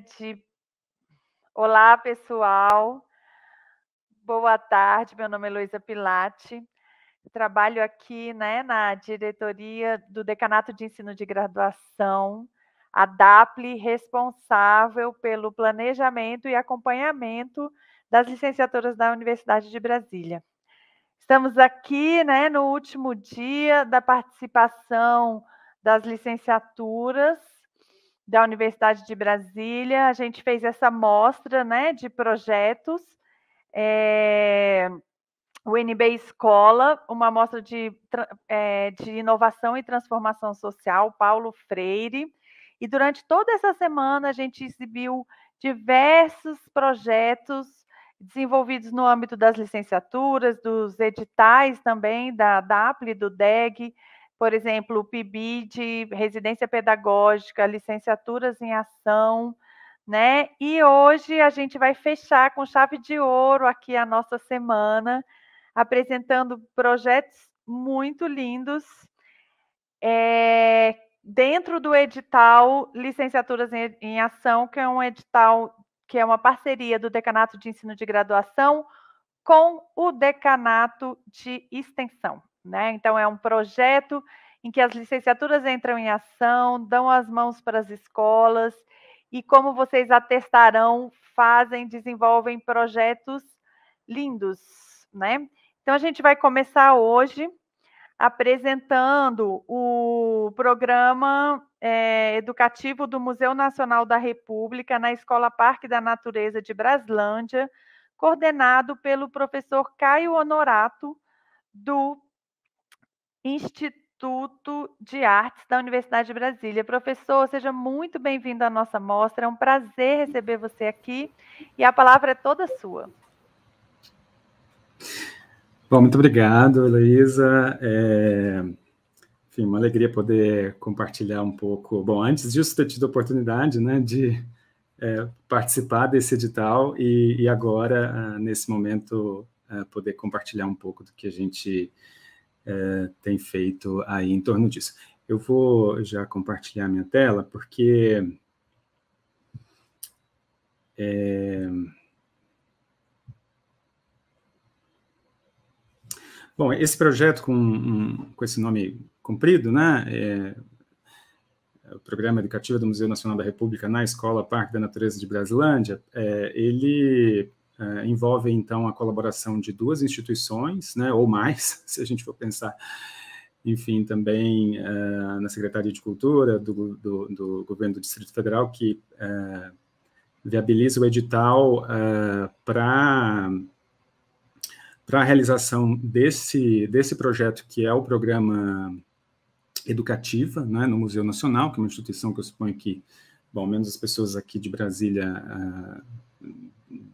tarde. Olá, pessoal. Boa tarde, meu nome é Heloísa Pilati. Eu trabalho aqui, na diretoria do Decanato de Ensino de Graduação, a DAPLE, responsável pelo planejamento e acompanhamento das licenciaturas da Universidade de Brasília. Estamos aqui, no último dia da participação das licenciaturas da Universidade de Brasília. A gente fez essa mostra, de projetos, o NB Escola, uma mostra de inovação e transformação social, Paulo Freire. E durante toda essa semana a gente exibiu diversos projetos desenvolvidos no âmbito das licenciaturas, dos editais também, da DAPLE, do DEG, por exemplo, o PIBID, Residência Pedagógica, Licenciaturas em Ação, E hoje a gente vai fechar com chave de ouro aqui a nossa semana, apresentando projetos muito lindos, dentro do edital Licenciaturas em Ação, que é um edital que é uma parceria do Decanato de Ensino de Graduação com o Decanato de Extensão, Então, é um projeto em que as licenciaturas entram em ação, dão as mãos para as escolas e, como vocês atestarão, desenvolvem projetos lindos, Então, a gente vai começar hoje apresentando o programa educativo do Museu Nacional da República na Escola Parque da Natureza de Braslândia, coordenado pelo professor Caio Honorato, do Instituto de Artes da Universidade de Brasília. Professor, seja muito bem-vindo à nossa mostra, é um prazer receber você aqui, e a palavra é toda sua. Bom, muito obrigado, Heloísa. Enfim, uma alegria poder compartilhar um pouco. Bom, antes disso, ter tido a oportunidade, de participar desse edital e agora, nesse momento, poder compartilhar um pouco do que a gente tem feito aí em torno disso. Eu vou já compartilhar minha tela, porque bom, esse projeto com esse nome comprido, o Programa Educativo do Museu Nacional da República na Escola Parque da Natureza de Braslândia, ele envolve, então, a colaboração de duas instituições, ou mais, se a gente for pensar, enfim, também na Secretaria de Cultura do Governo do Distrito Federal, que viabiliza o edital para a realização desse projeto, que é o Programa Educativa, no Museu Nacional, que é uma instituição que eu suponho que, bom, menos as pessoas aqui de Brasília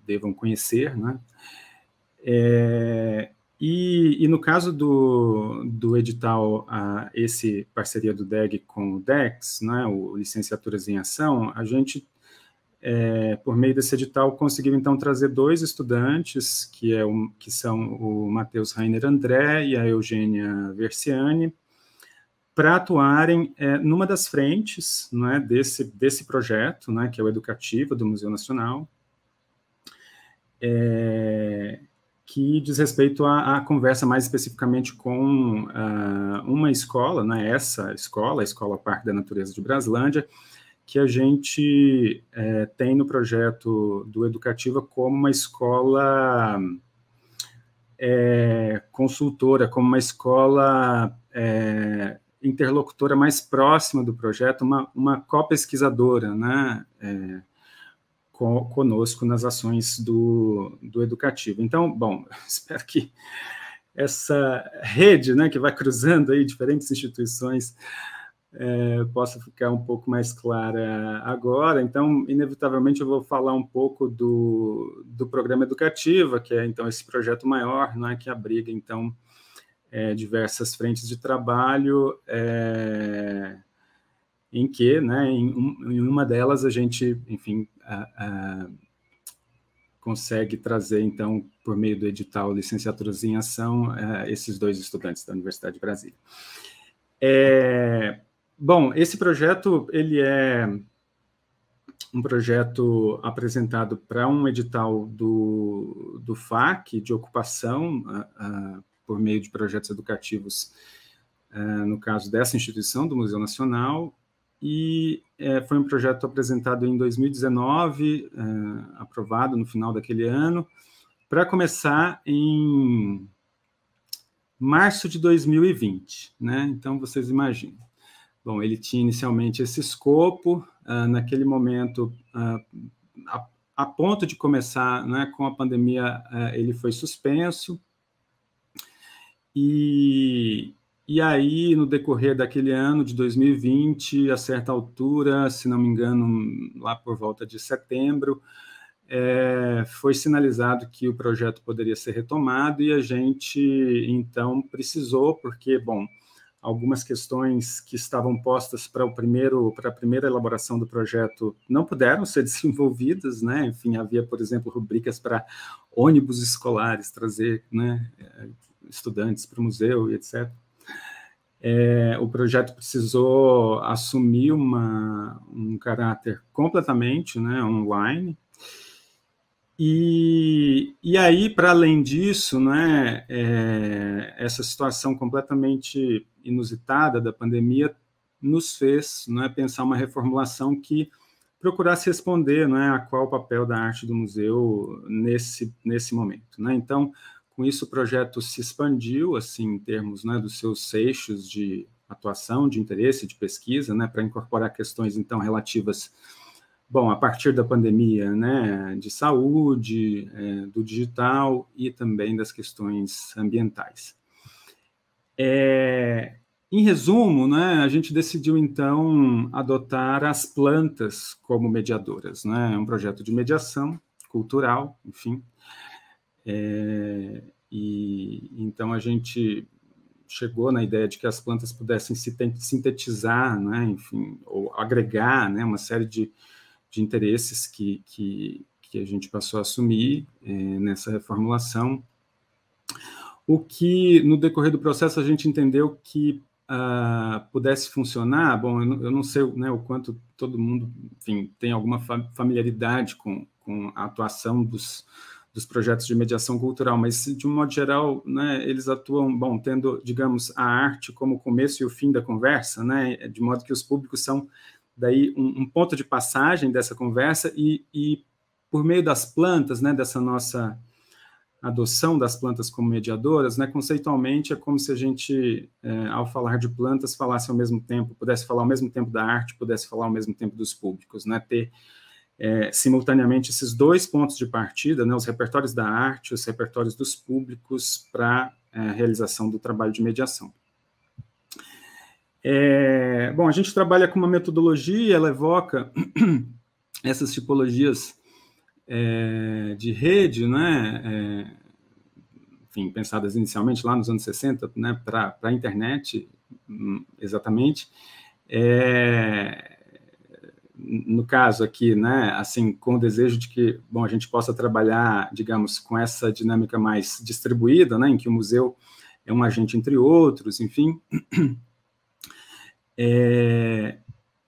devam conhecer, E no caso do edital, esse parceria do DEG com o DEX, o Licenciaturas em Ação, a gente, por meio desse edital, conseguiu, então, trazer dois estudantes, que são o Matheus Rainer André e a Eugênia Versiani, para atuarem numa das frentes, desse projeto, que é o educativo do Museu Nacional, que diz respeito à conversa mais especificamente com uma escola, essa escola, a Escola Parque da Natureza de Braslândia, que a gente tem no projeto do Educativa como uma escola consultora, como uma escola interlocutora mais próxima do projeto, uma co-pesquisadora, conosco nas ações do Educativo. Então, bom, espero que essa rede, que vai cruzando aí diferentes instituições, possa ficar um pouco mais clara agora. Então, inevitavelmente, eu vou falar um pouco do programa Educativa, que é, então, esse projeto maior, que abriga, então, diversas frentes de trabalho, em que, em uma delas, a gente, enfim, consegue trazer, então, por meio do edital Licenciaturas em Ação, esses dois estudantes da Universidade de Brasília. Bom, esse projeto, ele é um projeto apresentado para um edital do FAC, de ocupação, por meio de projetos educativos, no caso dessa instituição, do Museu Nacional, e foi um projeto apresentado em 2019, aprovado no final daquele ano, para começar em março de 2020, né? Então, vocês imaginem. Bom, ele tinha inicialmente esse escopo, naquele momento, a ponto de começar, né, com a pandemia, ele foi suspenso, e aí, no decorrer daquele ano de 2020, a certa altura, se não me engano, lá por volta de setembro, foi sinalizado que o projeto poderia ser retomado, e a gente, então, precisou, porque, bom, algumas questões que estavam postas para a primeira elaboração do projeto não puderam ser desenvolvidas, né? Enfim, havia, por exemplo, rubricas para ônibus escolares, trazer, né, estudantes para o museu e etc. O projeto precisou assumir um caráter completamente, né, online. E aí, para além disso, né, essa situação completamente inusitada da pandemia nos fez, né, pensar uma reformulação que procurasse responder, né, a qual o papel da arte do museu nesse momento, né? Então, com isso, o projeto se expandiu, assim, em termos, né, dos seus eixos de atuação, de interesse, de pesquisa, né, para incorporar questões, então, relativas, bom, a partir da pandemia, né, de saúde, do digital e também das questões ambientais. Em resumo, né, a gente decidiu, então, adotar as plantas como mediadoras, né? É um projeto de mediação cultural, enfim. E então a gente chegou na ideia de que as plantas pudessem sintetizar, né, enfim, ou agregar, né, uma série de interesses que a gente passou a assumir nessa reformulação. O que, no decorrer do processo, a gente entendeu que pudesse funcionar. Bom, eu não sei, né, o quanto todo mundo, enfim, tem alguma familiaridade com a atuação dos projetos de mediação cultural, mas, de um modo geral, né, eles atuam, bom, tendo, digamos, a arte como o começo e o fim da conversa, né, de modo que os públicos são, daí, um ponto de passagem dessa conversa, e por meio das plantas, né, dessa nossa adoção das plantas como mediadoras, né, conceitualmente é como se a gente, ao falar de plantas, falasse ao mesmo tempo, pudesse falar ao mesmo tempo da arte, pudesse falar ao mesmo tempo dos públicos, né, ter simultaneamente esses dois pontos de partida, né, os repertórios da arte, os repertórios dos públicos para a realização do trabalho de mediação. Bom, a gente trabalha com uma metodologia, ela evoca essas tipologias de rede, né, enfim, pensadas inicialmente lá nos anos 60, né, para a internet, exatamente. No caso aqui, né, assim, com o desejo de que, bom, a gente possa trabalhar, digamos, com essa dinâmica mais distribuída, né, em que o museu é um agente entre outros, enfim.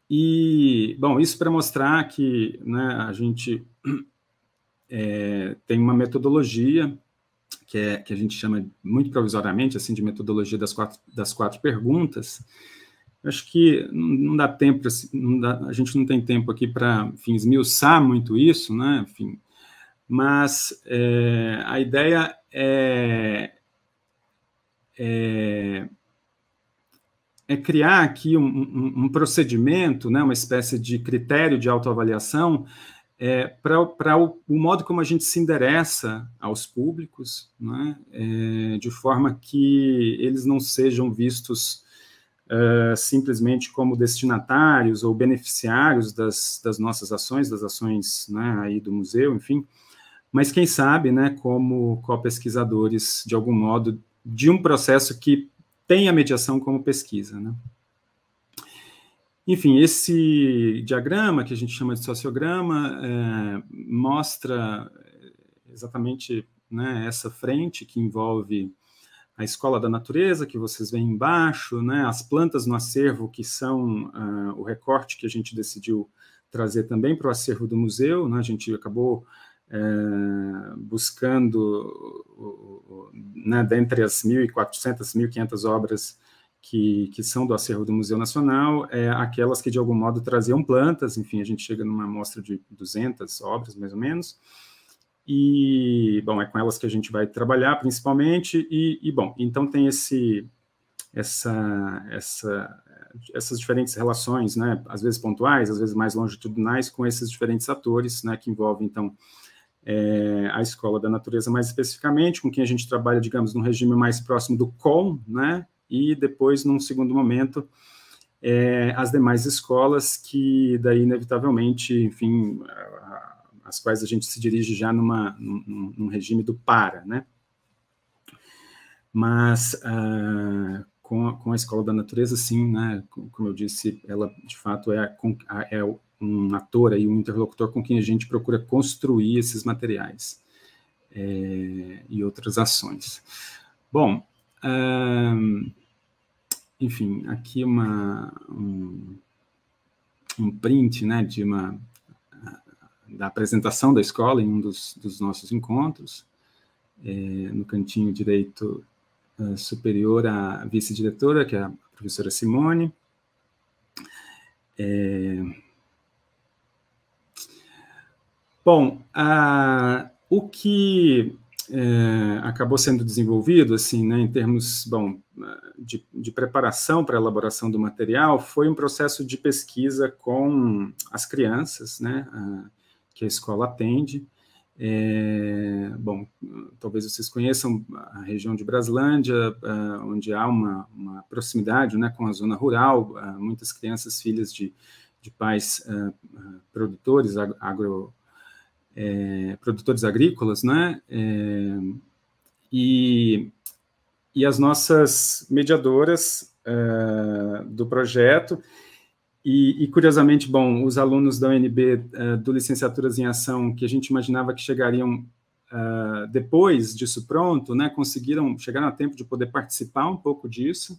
E, bom, isso para mostrar que, né, a gente tem uma metodologia que a gente chama muito provisoriamente, assim, de metodologia das quatro perguntas. Acho que não dá tempo, a gente não tem tempo aqui para, enfim, esmiuçar muito isso, né, enfim, mas a ideia é criar aqui um procedimento, né, uma espécie de critério de autoavaliação para o modo como a gente se endereça aos públicos, né, de forma que eles não sejam vistos simplesmente como destinatários ou beneficiários das nossas ações, das ações, né, aí do museu, enfim, mas quem sabe, né, como co-pesquisadores, de algum modo, de um processo que tem a mediação como pesquisa, né. Enfim, esse diagrama, que a gente chama de sociograma, mostra exatamente, né, essa frente que envolve a escola da natureza, que vocês veem embaixo, né, as plantas no acervo, que são o recorte que a gente decidiu trazer também para o acervo do museu, né? A gente acabou buscando, né, dentre as 1.400, 1.500 obras que são do acervo do Museu Nacional, aquelas que de algum modo traziam plantas, enfim, a gente chega numa amostra de 200 obras, mais ou menos, e, bom, é com elas que a gente vai trabalhar, principalmente, bom, então tem essas diferentes relações, né, às vezes pontuais, às vezes mais longitudinais, com esses diferentes atores, né, que envolvem, então, a Escola da Natureza mais especificamente, com quem a gente trabalha, digamos, num regime mais próximo do COM, né, e depois, num segundo momento, as demais escolas que, daí, inevitavelmente, enfim, as quais a gente se dirige já num regime do para, né. Mas, com a Escola da Natureza, sim, né, como eu disse, ela, de fato, é um ator e um interlocutor com quem a gente procura construir esses materiais e outras ações. Bom, enfim, aqui um print, né, da apresentação da escola em um dos nossos encontros, no cantinho direito superior, a vice-diretora, que é a professora Simone. Bom, o que acabou sendo desenvolvido, assim, né, em termos, bom, de preparação para a elaboração do material, foi um processo de pesquisa com as crianças, né, que a escola atende. Bom, talvez vocês conheçam a região de Braslândia, onde há uma proximidade, né, com a zona rural, muitas crianças filhas de pais produtores, produtores agrícolas, né, e as nossas mediadoras do projeto, e, curiosamente, bom, os alunos da UNB do Licenciaturas em Ação, que a gente imaginava que chegariam depois disso pronto, né, chegaram a tempo de poder participar um pouco disso,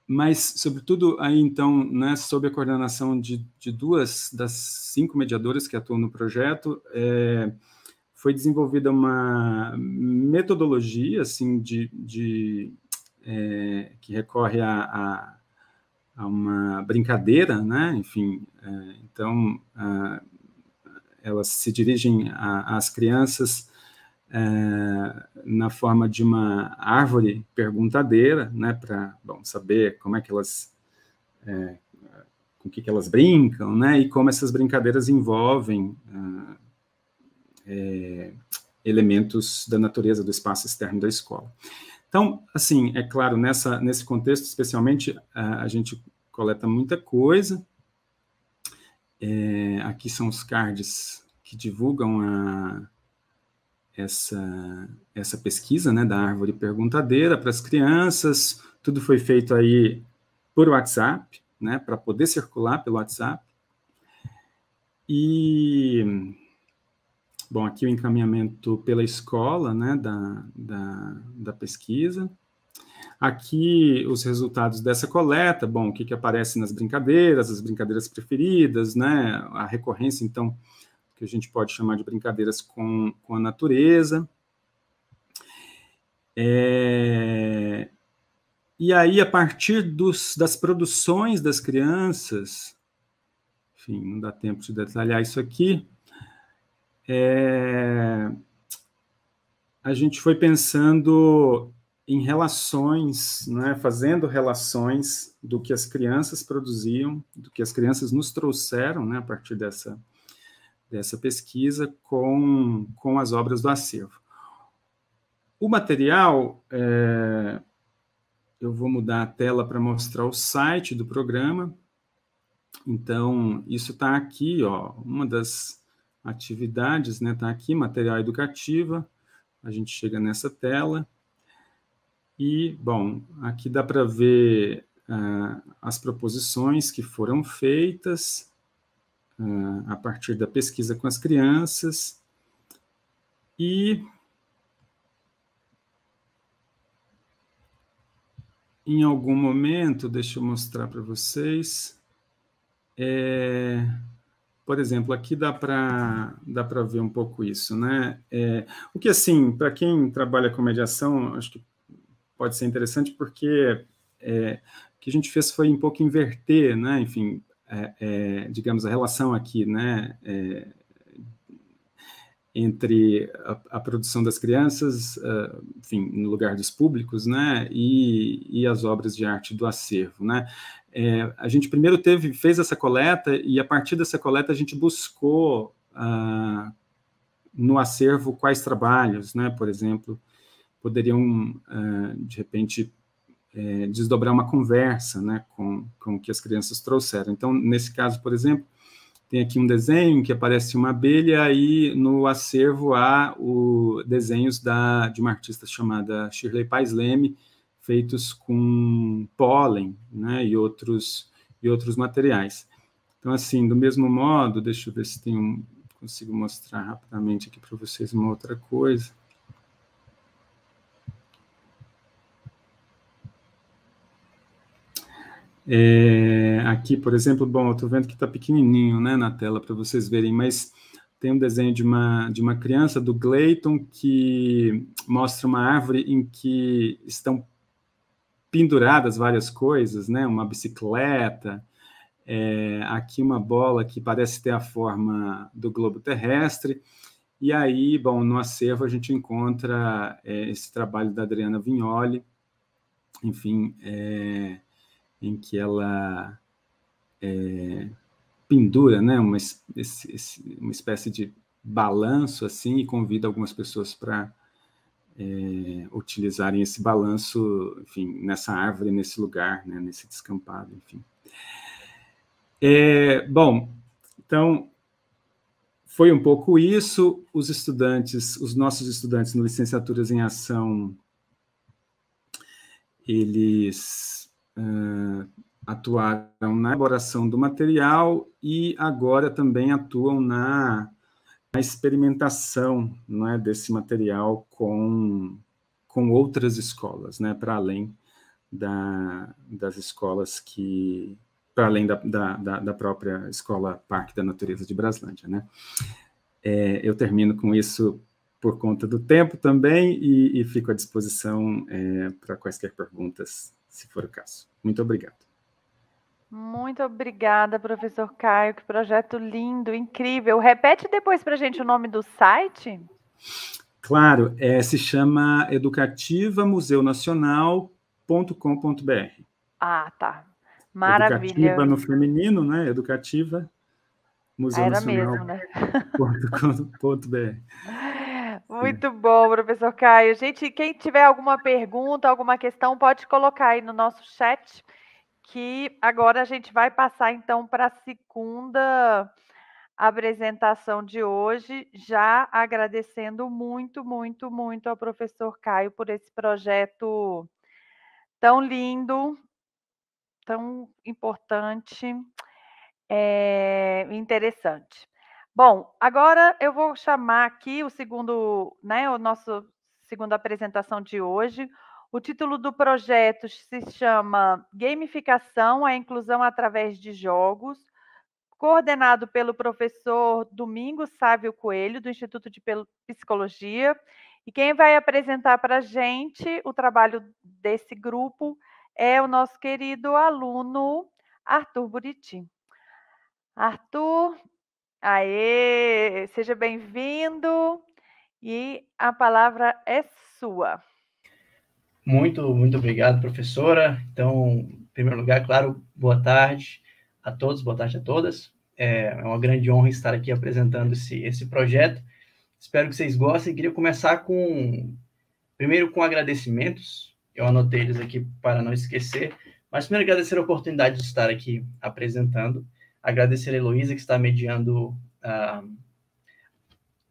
mas, sobretudo, aí, então, né, sob a coordenação de 2 das 5 mediadoras que atuam no projeto, foi desenvolvida uma metodologia, assim, que recorre a uma brincadeira, né? Enfim, então, elas se dirigem às crianças na forma de uma árvore perguntadeira, né? Para, bom, saber como é que elas, com o que elas brincam, né? E como essas brincadeiras envolvem elementos da natureza do espaço externo da escola. Então, assim, é claro, nesse contexto, especialmente, a gente coleta muita coisa. Aqui são os cards que divulgam essa pesquisa, né, da árvore perguntadeira para as crianças. Tudo foi feito aí por WhatsApp, né, para poder circular pelo WhatsApp. E, bom, aqui o encaminhamento pela escola, né, da pesquisa. Aqui os resultados dessa coleta, bom, o que aparece nas brincadeiras, as brincadeiras preferidas, né, a recorrência, então, que a gente pode chamar de brincadeiras com a natureza. E aí, a partir das produções das crianças, enfim, não dá tempo de detalhar isso aqui, a gente foi pensando em relações, né, fazendo relações do que as crianças produziam, do que as crianças nos trouxeram, né, a partir dessa pesquisa com as obras do acervo. O material, eu vou mudar a tela para mostrar o site do programa. Então, isso está aqui, ó, uma das atividades, né, está aqui, material educativa, a gente chega nessa tela, e, bom, aqui dá para ver as proposições que foram feitas a partir da pesquisa com as crianças, e em algum momento, deixa eu mostrar para vocês, por exemplo, aqui dá para ver um pouco isso, né? O que, assim, para quem trabalha com mediação, acho que pode ser interessante, porque o que a gente fez foi um pouco inverter, né? Enfim, digamos, a relação aqui, né? Entre a produção das crianças, enfim, no lugar dos públicos, né, e as obras de arte do acervo, né. A gente primeiro fez essa coleta, e a partir dessa coleta a gente buscou no acervo quais trabalhos, né, por exemplo, poderiam, de repente, desdobrar uma conversa, né, com o que as crianças trouxeram. Então, nesse caso, por exemplo, tem aqui um desenho que aparece uma abelha, e no acervo há desenhos de uma artista chamada Shirley Pais Leme, feitos com pólen, né, e outros materiais. Então, assim, do mesmo modo, deixa eu ver se consigo mostrar rapidamente aqui para vocês uma outra coisa. Aqui, por exemplo, bom, eu estou vendo que está pequenininho, né, na tela para vocês verem, mas tem um desenho de uma criança, do Gleiton, que mostra uma árvore em que estão penduradas várias coisas, né, uma bicicleta, aqui uma bola que parece ter a forma do globo terrestre, e aí, bom, no acervo a gente encontra esse trabalho da Adriana Vignoli, enfim, em que ela pendura, né, uma espécie de balanço assim, e convida algumas pessoas para utilizarem esse balanço, enfim, nessa árvore, nesse lugar, né, nesse descampado, enfim. Bom, então foi um pouco isso. Os nossos estudantes no Licenciaturas em Ação, eles atuaram na elaboração do material e agora também atuam na experimentação, né, desse material com outras escolas, né, para além das escolas para além da própria Escola Parque da Natureza de Braslândia, né. Eu termino com isso por conta do tempo também, e fico à disposição para quaisquer perguntas, se for o caso. Muito obrigado. Muito obrigada, professor Caio, que projeto lindo, incrível. Repete depois para a gente o nome do site. Claro, se chama educativamuseunacional.com.br. Ah, tá. Maravilha. Educativa no feminino, né? Educativa Era mesmo, né? museunacional.com.br. Muito bom, professor Caio. Gente, quem tiver alguma pergunta, alguma questão, pode colocar aí no nosso chat, que agora a gente vai passar então para a segunda apresentação de hoje, já agradecendo muito, muito, muito ao professor Caio por esse projeto tão lindo, tão importante, interessante. Bom, agora eu vou chamar aqui o segundo, né, o nosso segunda apresentação de hoje. O título do projeto se chama Gamificação, a inclusão através de jogos, coordenado pelo professor Domingos Sávio Coelho, do Instituto de Psicologia. E quem vai apresentar para a gente o trabalho desse grupo é o nosso querido aluno Arthur Buriti. Arthur, aê, seja bem-vindo e a palavra é sua. Muito, muito obrigado, professora. Então, em primeiro lugar, claro, boa tarde a todos, boa tarde a todas. É uma grande honra estar aqui apresentando esse projeto. Espero que vocês gostem. Queria começar primeiro com agradecimentos. Eu anotei eles aqui para não esquecer. Mas primeiro agradecer a oportunidade de estar aqui apresentando. Agradecer a Heloísa, que está mediando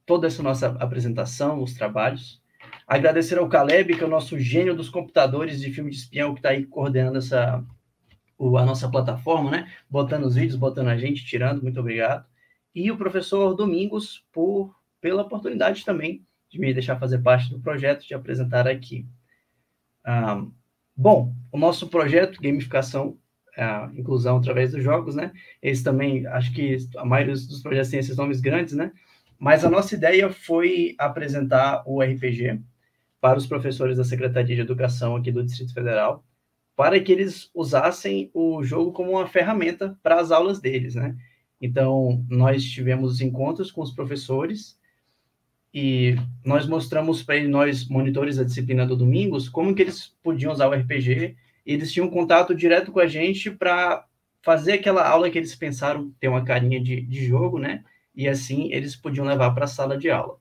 toda essa nossa apresentação, os trabalhos. Agradecer ao Caleb, que é o nosso gênio dos computadores de filme de espião, que está aí coordenando a nossa plataforma, né? Botando os vídeos, botando a gente, tirando, muito obrigado. E o professor Domingos, pela oportunidade também de me deixar fazer parte do projeto, de apresentar aqui. Bom, o nosso projeto Gamificação a inclusão através dos jogos, né? Eles também, acho que a maioria dos projetos tem esses nomes grandes, né? Mas a nossa ideia foi apresentar o RPG para os professores da Secretaria de Educação aqui do Distrito Federal, para que eles usassem o jogo como uma ferramenta para as aulas deles, né? Então, nós tivemos encontros com os professores e nós mostramos para eles, nós, monitores da disciplina do Domingos, como que eles podiam usar o RPG, e eles tinham contato direto com a gente para fazer aquela aula que eles pensaram ter uma carinha de jogo, né? E assim eles podiam levar para a sala de aula.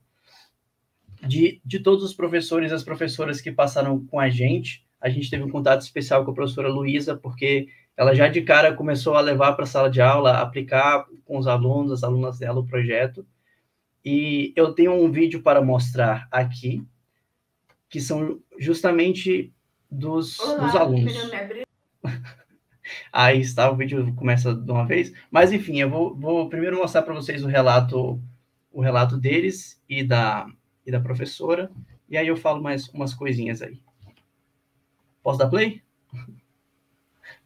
De todos os professores e as professoras que passaram com a gente teve um contato especial com a professora Luísa, porque ela já de cara começou a levar para a sala de aula, aplicar com os alunos, as alunas dela, o projeto. E eu tenho um vídeo para mostrar aqui, que são justamente dos alunos. Meu nome é Bruna. Aí está, o vídeo começa de uma vez. Mas, enfim, eu vou primeiro mostrar para vocês o relato deles e da professora, e aí eu falo mais umas coisinhas aí. Posso dar play?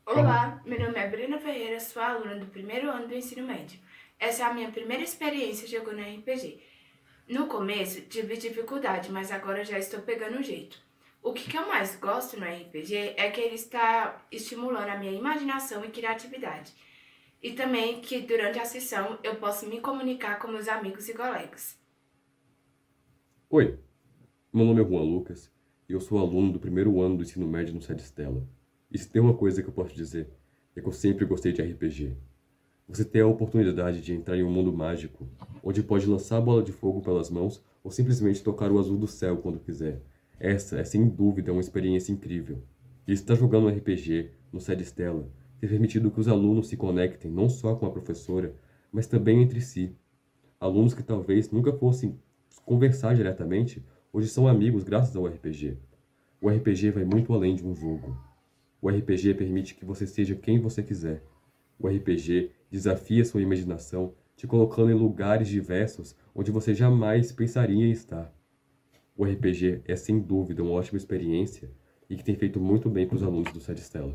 Olá, meu nome é Bruna Ferreira, sou aluna do primeiro ano do ensino médio. Essa é a minha primeira experiência jogando RPG. No começo, tive dificuldade, mas agora já estou pegando o jeito. O que eu mais gosto no RPG é que ele está estimulando a minha imaginação e criatividade. E também que durante a sessão eu posso me comunicar com meus amigos e colegas. Oi, meu nome é Juan Lucas e eu sou aluno do primeiro ano do ensino médio no Sede Stella. E se tem uma coisa que eu posso dizer, é que eu sempre gostei de RPG. Você tem a oportunidade de entrar em um mundo mágico, onde pode lançar a bola de fogo pelas mãos ou simplesmente tocar o azul do céu quando quiser. Essa é sem dúvida uma experiência incrível. E estar jogando RPG no Sede Stella tem permitido que os alunos se conectem não só com a professora, mas também entre si. Alunos que talvez nunca fossem conversar diretamente, hoje são amigos graças ao RPG. O RPG vai muito além de um jogo. O RPG permite que você seja quem você quiser. O RPG desafia sua imaginação, te colocando em lugares diversos onde você jamais pensaria em estar. O RPG é sem dúvida uma ótima experiência e que tem feito muito bem para os alunos do Sede Stella.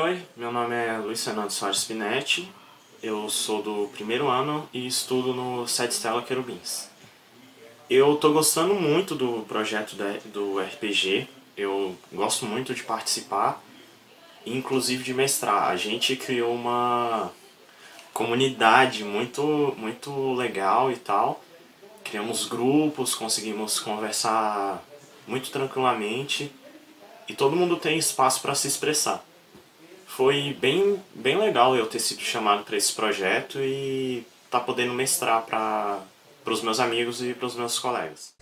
Oi, meu nome é Luiz Fernando Soares Spinetti, eu sou do primeiro ano e estudo no Sede Stella Querubins. Eu estou gostando muito do projeto do RPG, eu gosto muito de participar, inclusive de mestrar. A gente criou uma comunidade muito legal e tal, criamos grupos, conseguimos conversar muito tranquilamente e todo mundo tem espaço para se expressar. Foi bem legal eu ter sido chamado para esse projeto e estar podendo mestrar para os meus amigos e para os meus colegas.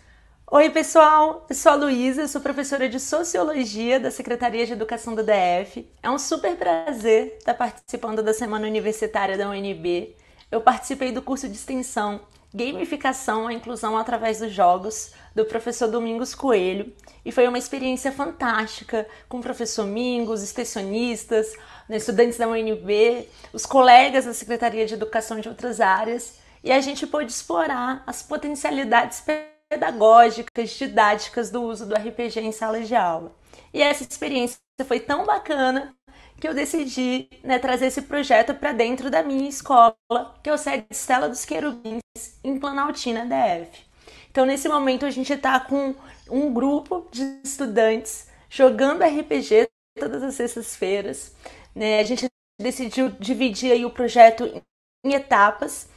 Oi pessoal, eu sou a Luísa, sou professora de Sociologia da Secretaria de Educação do DF. É um super prazer estar participando da Semana Universitária da UNB. Eu participei do curso de extensão Gamificação, a Inclusão através dos Jogos, do professor Domingos Coelho, e foi uma experiência fantástica com o professor Mingos, extensionistas, estudantes da UNB, os colegas da Secretaria de Educação de outras áreas, e a gente pôde explorar as potencialidades pedagógicas, didáticas do uso do RPG em sala de aula. E essa experiência foi tão bacana que eu decidi trazer esse projeto para dentro da minha escola, que é o Sede Stella dos Querubins, em Planaltina, DF. Então, nesse momento, a gente está com um grupo de estudantes jogando RPG todas as sextas-feiras. A gente decidiu dividir aí o projeto em etapas.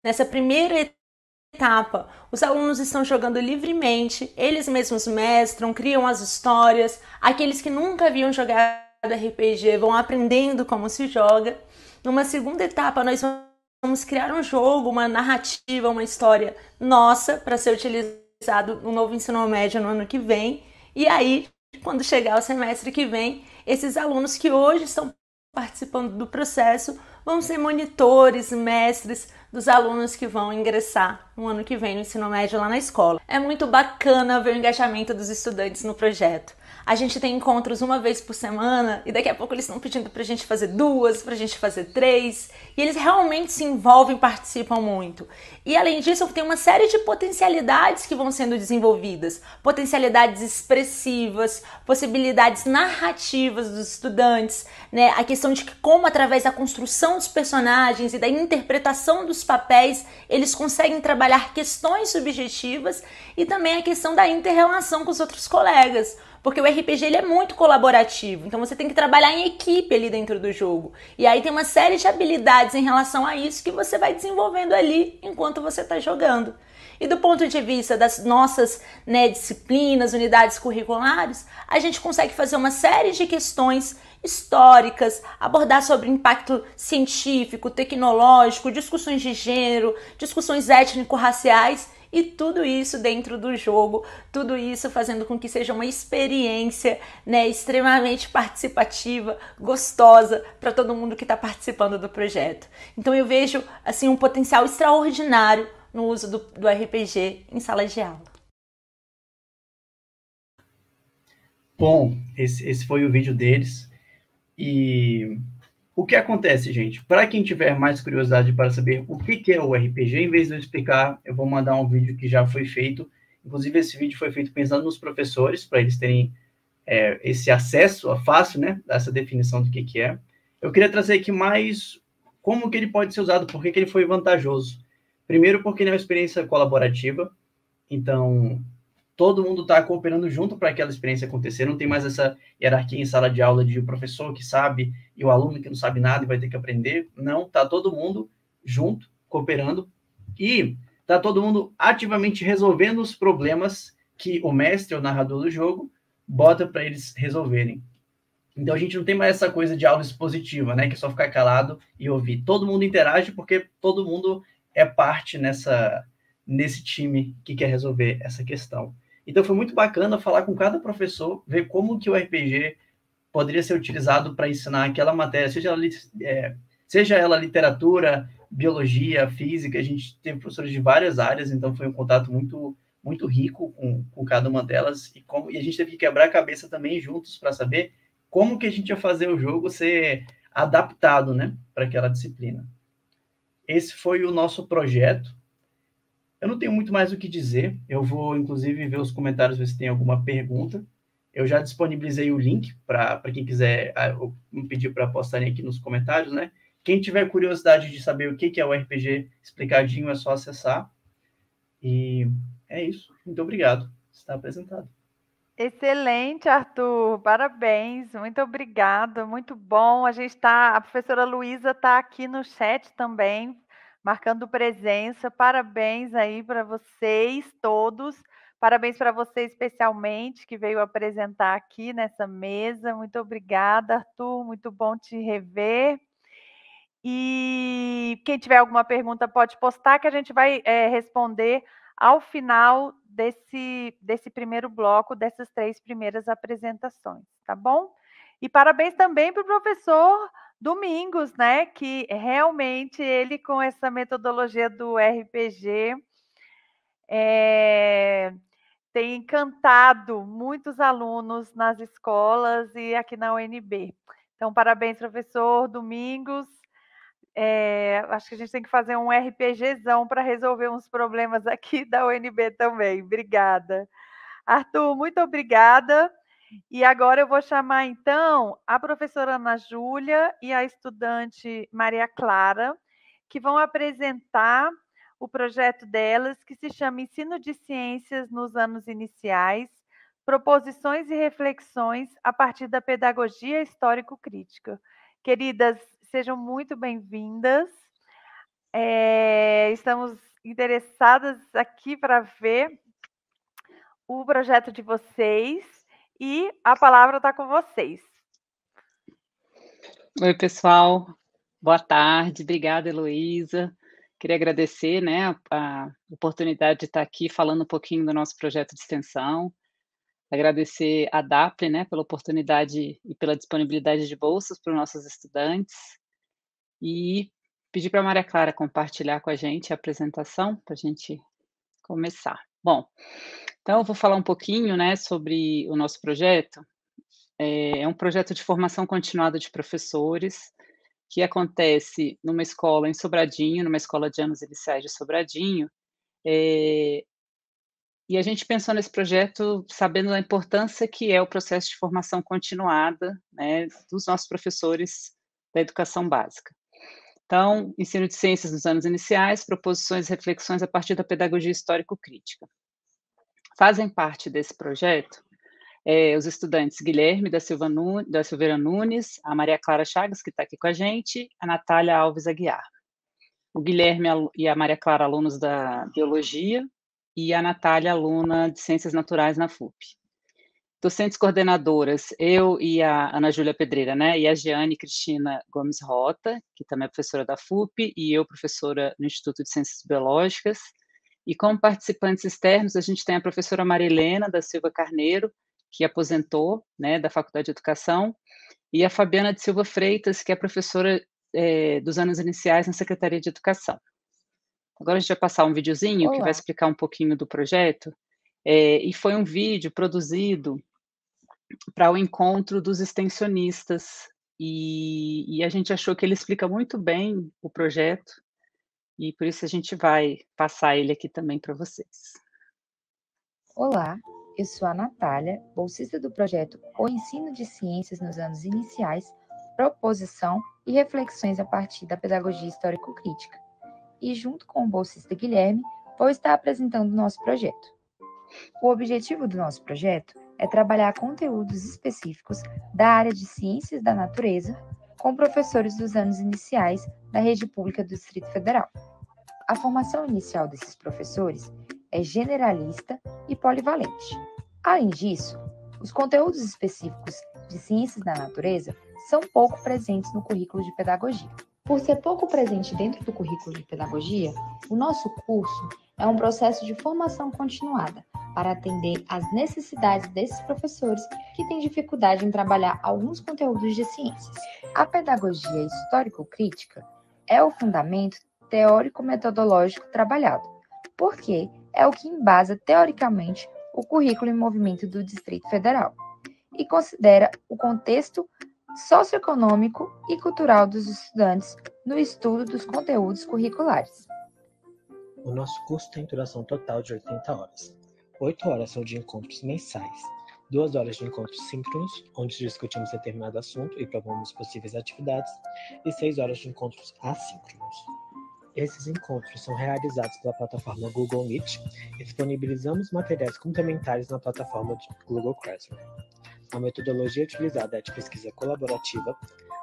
Nessa primeira etapa, os alunos estão jogando livremente, eles mesmos mestram, criam as histórias. Aqueles que nunca haviam jogado RPG vão aprendendo como se joga. Numa segunda etapa, nós vamos criar um jogo, uma narrativa, uma história nossa para ser utilizado no novo ensino médio no ano que vem. E aí, quando chegar o semestre que vem, esses alunos que hoje estão participando do processo vão ser monitores, mestres dos alunos que vão ingressar no ano que vem no ensino médio lá na escola. É muito bacana ver o engajamento dos estudantes no projeto. a gente tem encontros uma vez por semana e daqui a pouco eles estão pedindo pra gente fazer 2, pra gente fazer 3, e eles realmente se envolvem, participam muito. E além disso, tem uma série de potencialidades que vão sendo desenvolvidas, potencialidades expressivas, possibilidades narrativas dos estudantes, né? A questão de que como através da construção dos personagens e da interpretação dos papéis, eles conseguem trabalhar questões subjetivas e também a questão da inter-relação com os outros colegas. Porque o RPG ele é muito colaborativo, então você tem que trabalhar em equipe ali dentro do jogo. E aí tem uma série de habilidades em relação a isso que você vai desenvolvendo ali enquanto você está jogando. E do ponto de vista das nossas, né, disciplinas, unidades curriculares, a gente consegue fazer uma série de questões históricas, abordar sobre impacto científico, tecnológico, discussões de gênero, discussões étnico-raciais, e tudo isso dentro do jogo, tudo isso fazendo com que seja uma experiência, né, extremamente participativa, gostosa para todo mundo que está participando do projeto. Então eu vejo assim um potencial extraordinário no uso do RPG em sala de aula. Bom, esse foi o vídeo deles. E o que acontece, gente? Para quem tiver mais curiosidade para saber o que é o RPG, em vez de eu explicar, eu vou mandar um vídeo que já foi feito. Inclusive, esse vídeo foi feito pensando nos professores, para eles terem esse acesso fácil, né, dessa definição do que é. Eu queria trazer aqui mais como que ele pode ser usado, por que ele foi vantajoso. Primeiro, porque ele é uma experiência colaborativa, então todo mundo está cooperando junto para aquela experiência acontecer, não tem mais essa hierarquia em sala de aula de o professor que sabe e o aluno que não sabe nada e vai ter que aprender. Não, está todo mundo junto, cooperando, e está todo mundo ativamente resolvendo os problemas que o mestre, o narrador do jogo, bota para eles resolverem. Então a gente não tem mais essa coisa de aula expositiva, né, que é só ficar calado e ouvir. Todo mundo interage porque todo mundo é parte nesse time que quer resolver essa questão. Então foi muito bacana falar com cada professor, ver como que o RPG poderia ser utilizado para ensinar aquela matéria, seja ela literatura, biologia, física. A gente teve professores de várias áreas, então foi um contato muito, muito rico com cada uma delas, e a gente teve que quebrar a cabeça também juntos para saber como que a gente ia fazer o jogo ser adaptado, né, para aquela disciplina. Esse foi o nosso projeto. Eu não tenho muito mais o que dizer. Eu vou, inclusive, ver os comentários, ver se tem alguma pergunta. Eu já disponibilizei o link para quem quiser me pedir para postarem aqui nos comentários, né? Quem tiver curiosidade de saber o que é o RPG explicadinho, é só acessar. E é isso. Muito obrigado. Está apresentado. Excelente, Arthur. Parabéns. Muito obrigada. Muito bom. A professora Luísa está aqui no chat também, marcando presença. Parabéns aí para vocês todos. Parabéns para você especialmente, que veio apresentar aqui nessa mesa. Muito obrigada, Arthur. Muito bom te rever. E quem tiver alguma pergunta pode postar, que a gente vai responder ao final desse primeiro bloco, dessas 3 primeiras apresentações, tá bom? E parabéns também para o professor Domingos, né? Que realmente ele, com essa metodologia do RPG, tem encantado muitos alunos nas escolas e aqui na UNB. Então, parabéns, professor Domingos. Acho que a gente tem que fazer um RPGzão para resolver uns problemas aqui da UNB também. Obrigada. Arthur, muito obrigada. E agora eu vou chamar, então, a professora Ana Júlia e a estudante Maria Clara, que vão apresentar o projeto delas, que se chama Ensino de Ciências nos Anos Iniciais, Proposições e Reflexões a partir da Pedagogia Histórico-Crítica. Queridas, sejam muito bem-vindas. Estamos interessadas aqui para ver o projeto de vocês e a palavra está com vocês. Oi, pessoal. Boa tarde. Obrigada, Heloísa. Queria agradecer, né, a oportunidade de estar aqui falando um pouquinho do nosso projeto de extensão. Agradecer a DAPLE, né, pela oportunidade e pela disponibilidade de bolsas para os nossos estudantes. E pedir para a Maria Clara compartilhar com a gente a apresentação para a gente começar. Bom, então eu vou falar um pouquinho, né, sobre o nosso projeto. é um projeto de formação continuada de professores, que acontece numa escola em Sobradinho, numa escola de anos iniciais de Sobradinho, e a gente pensou nesse projeto sabendo da importância que é o processo de formação continuada, né, dos nossos professores da educação básica. Então, ensino de ciências nos anos iniciais, proposições e reflexões a partir da pedagogia histórico-crítica. Fazem parte desse projeto os estudantes Guilherme da Silveira Nunes, a Maria Clara Chagas, que está aqui com a gente, a Natália Alves Aguiar. O Guilherme e a Maria Clara, alunos da Biologia, e a Natália, aluna de Ciências Naturais na FUP. Docentes coordenadoras, eu e a Ana Júlia Pedreira, né, e a Jeane Cristina Gomes Rota, que também é professora da FUP, e eu, professora no Instituto de Ciências Biológicas. E como participantes externos, a gente tem a professora Marilena da Silva Carneiro, que aposentou, né, da Faculdade de Educação, e a Fabiana de Silva Freitas, que é professora dos anos iniciais na Secretaria de Educação. Agora a gente vai passar um videozinho que vai explicar um pouquinho do projeto, e foi um vídeo produzido para o encontro dos extensionistas, e a gente achou que ele explica muito bem o projeto, e por isso a gente vai passar ele aqui também para vocês. Olá, eu sou a Natália, bolsista do projeto O Ensino de Ciências nos Anos Iniciais, Proposição e Reflexões a partir da Pedagogia Histórico-Crítica. E junto com o bolsista Guilherme, vou estar apresentando o nosso projeto. O objetivo do nosso projeto é trabalhar conteúdos específicos da área de Ciências da Natureza com professores dos anos iniciais da Rede Pública do Distrito Federal. A formação inicial desses professores é generalista e polivalente. Além disso, os conteúdos específicos de Ciências da Natureza são pouco presentes no currículo de pedagogia. Por ser pouco presente dentro do currículo de pedagogia, o nosso curso é um processo de formação continuada para atender às necessidades desses professores que têm dificuldade em trabalhar alguns conteúdos de ciências. A pedagogia histórico-crítica é o fundamento teórico-metodológico trabalhado, porque é o que embasa teoricamente o currículo em movimento do Distrito Federal e considera o contexto socioeconômico e cultural dos estudantes no estudo dos conteúdos curriculares. O nosso curso tem duração total de 80 horas. 8 horas são de encontros mensais, 2 horas de encontros síncronos, onde discutimos determinado assunto e propomos possíveis atividades, e 6 horas de encontros assíncronos. Esses encontros são realizados pela plataforma Google Meet e disponibilizamos materiais complementares na plataforma de Google Classroom. A metodologia utilizada é de pesquisa colaborativa,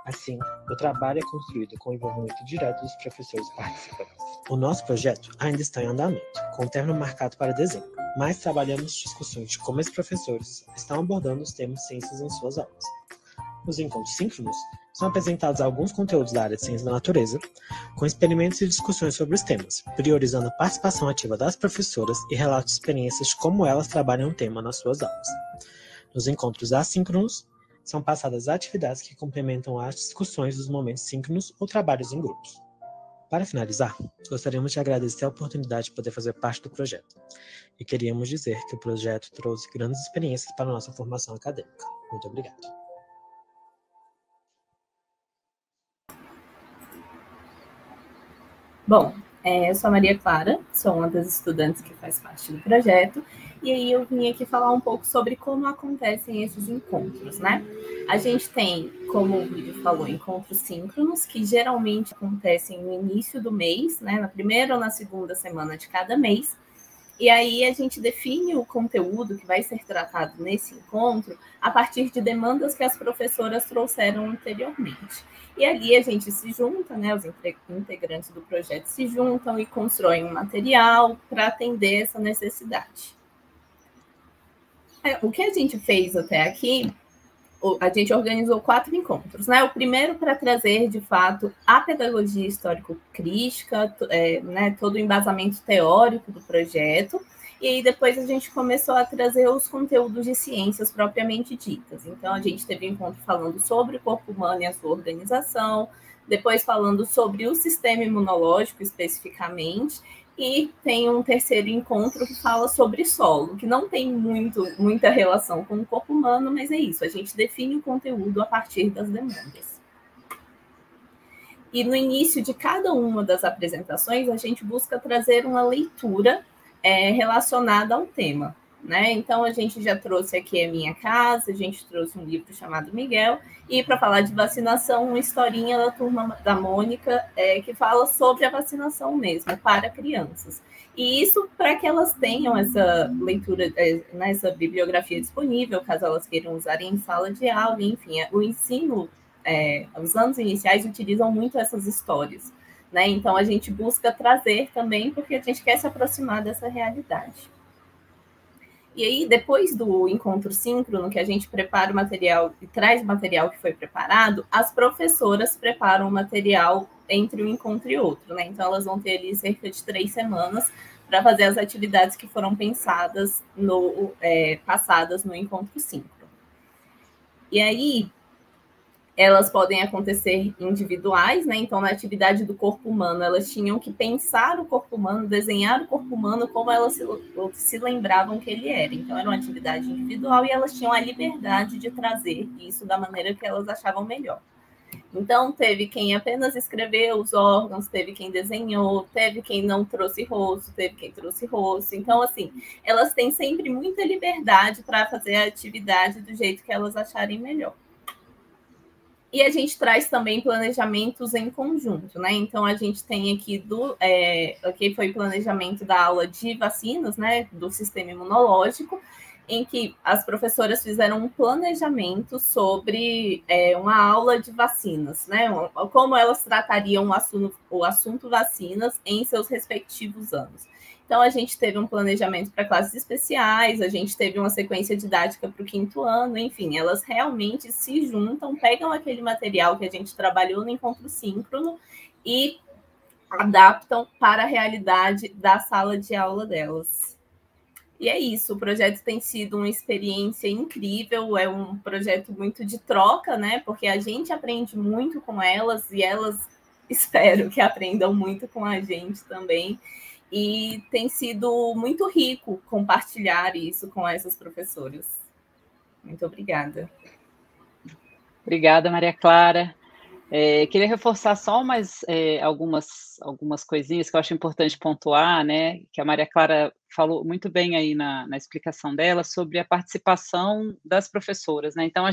assim, o trabalho é construído com o envolvimento direto dos professores participantes. O nosso projeto ainda está em andamento, com o término marcado para dezembro, mas trabalhamos discussões de como os professores estão abordando os temas ciências em suas aulas. Nos encontros síncronos, são apresentados alguns conteúdos da área de ciência da natureza, com experimentos e discussões sobre os temas, priorizando a participação ativa das professoras e relatos de experiências de como elas trabalham o tema nas suas aulas. Nos encontros assíncronos, são passadas atividades que complementam as discussões dos momentos síncronos ou trabalhos em grupos. Para finalizar, gostaríamos de agradecer a oportunidade de poder fazer parte do projeto. E queríamos dizer que o projeto trouxe grandes experiências para a nossa formação acadêmica. Muito obrigado. Bom, eu sou a Maria Clara, sou uma das estudantes que faz parte do projeto, e aí eu vim aqui falar um pouco sobre como acontecem esses encontros, né? A gente tem, como o vídeo falou, encontros síncronos, que geralmente acontecem no início do mês, né? Na primeira ou na segunda semana de cada mês, e aí a gente define o conteúdo que vai ser tratado nesse encontro a partir de demandas que as professoras trouxeram anteriormente. E ali a gente se junta, né, os integrantes do projeto se juntam e constroem um material para atender essa necessidade. O que a gente fez até aqui, a gente organizou 4 encontros, né? O primeiro para trazer, de fato, a pedagogia histórico-crítica, né, todo o embasamento teórico do projeto, e aí depois a gente começou a trazer os conteúdos de ciências propriamente ditas. Então, a gente teve um encontro falando sobre o corpo humano e a sua organização, depois falando sobre o sistema imunológico especificamente, E tem um terceiro encontro que fala sobre solo, que não tem muita relação com o corpo humano, mas é isso, a gente define o conteúdo a partir das demandas. E no início de cada uma das apresentações, a gente busca trazer uma leitura relacionada ao tema, né? Então, a gente já trouxe aqui a Minha Casa, a gente trouxe um livro chamado Miguel, e para falar de vacinação, uma historinha da Turma da Mônica, que fala sobre a vacinação mesmo, para crianças. E isso para que elas tenham essa leitura, essa bibliografia disponível, caso elas queiram usarem em sala de aula, enfim, o ensino, os anos iniciais utilizam muito essas histórias, né? Então, a gente busca trazer também, porque a gente quer se aproximar dessa realidade. E aí, depois do encontro síncrono, que a gente prepara o material e traz o material que foi preparado, as professoras preparam o material entre um encontro e outro, né? Então, elas vão ter ali cerca de 3 semanas para fazer as atividades que foram pensadas, passadas no encontro síncrono. E aí, elas podem acontecer individuais, né? Então, na atividade do corpo humano, elas tinham que pensar o corpo humano, desenhar o corpo humano como elas se lembravam que ele era. Então, era uma atividade individual e elas tinham a liberdade de trazer isso da maneira que elas achavam melhor. Então, teve quem apenas escreveu os órgãos, teve quem desenhou, teve quem não trouxe rosto, teve quem trouxe rosto. Então, assim, elas têm sempre muita liberdade para fazer a atividade do jeito que elas acharem melhor. E a gente traz também planejamentos em conjunto, né? Então, a gente tem aqui aqui foi o planejamento da aula de vacinas, né? Do sistema imunológico, em que as professoras fizeram um planejamento sobre uma aula de vacinas, né? Como elas tratariam o assunto vacinas em seus respectivos anos. Então, a gente teve um planejamento para classes especiais, a gente teve uma sequência didática para o 5º ano, enfim, elas realmente se juntam, pegam aquele material que a gente trabalhou no encontro síncrono e adaptam para a realidade da sala de aula delas. E é isso, o projeto tem sido uma experiência incrível, é um projeto muito de troca, né? Porque a gente aprende muito com elas e elas, espero que aprendam muito com a gente também. E tem sido muito rico compartilhar isso com essas professoras. Muito obrigada. Obrigada, Maria Clara. Queria reforçar só mais algumas coisinhas que eu acho importante pontuar, né? Que a Maria Clara falou muito bem aí na explicação dela sobre a participação das professoras, né? Então,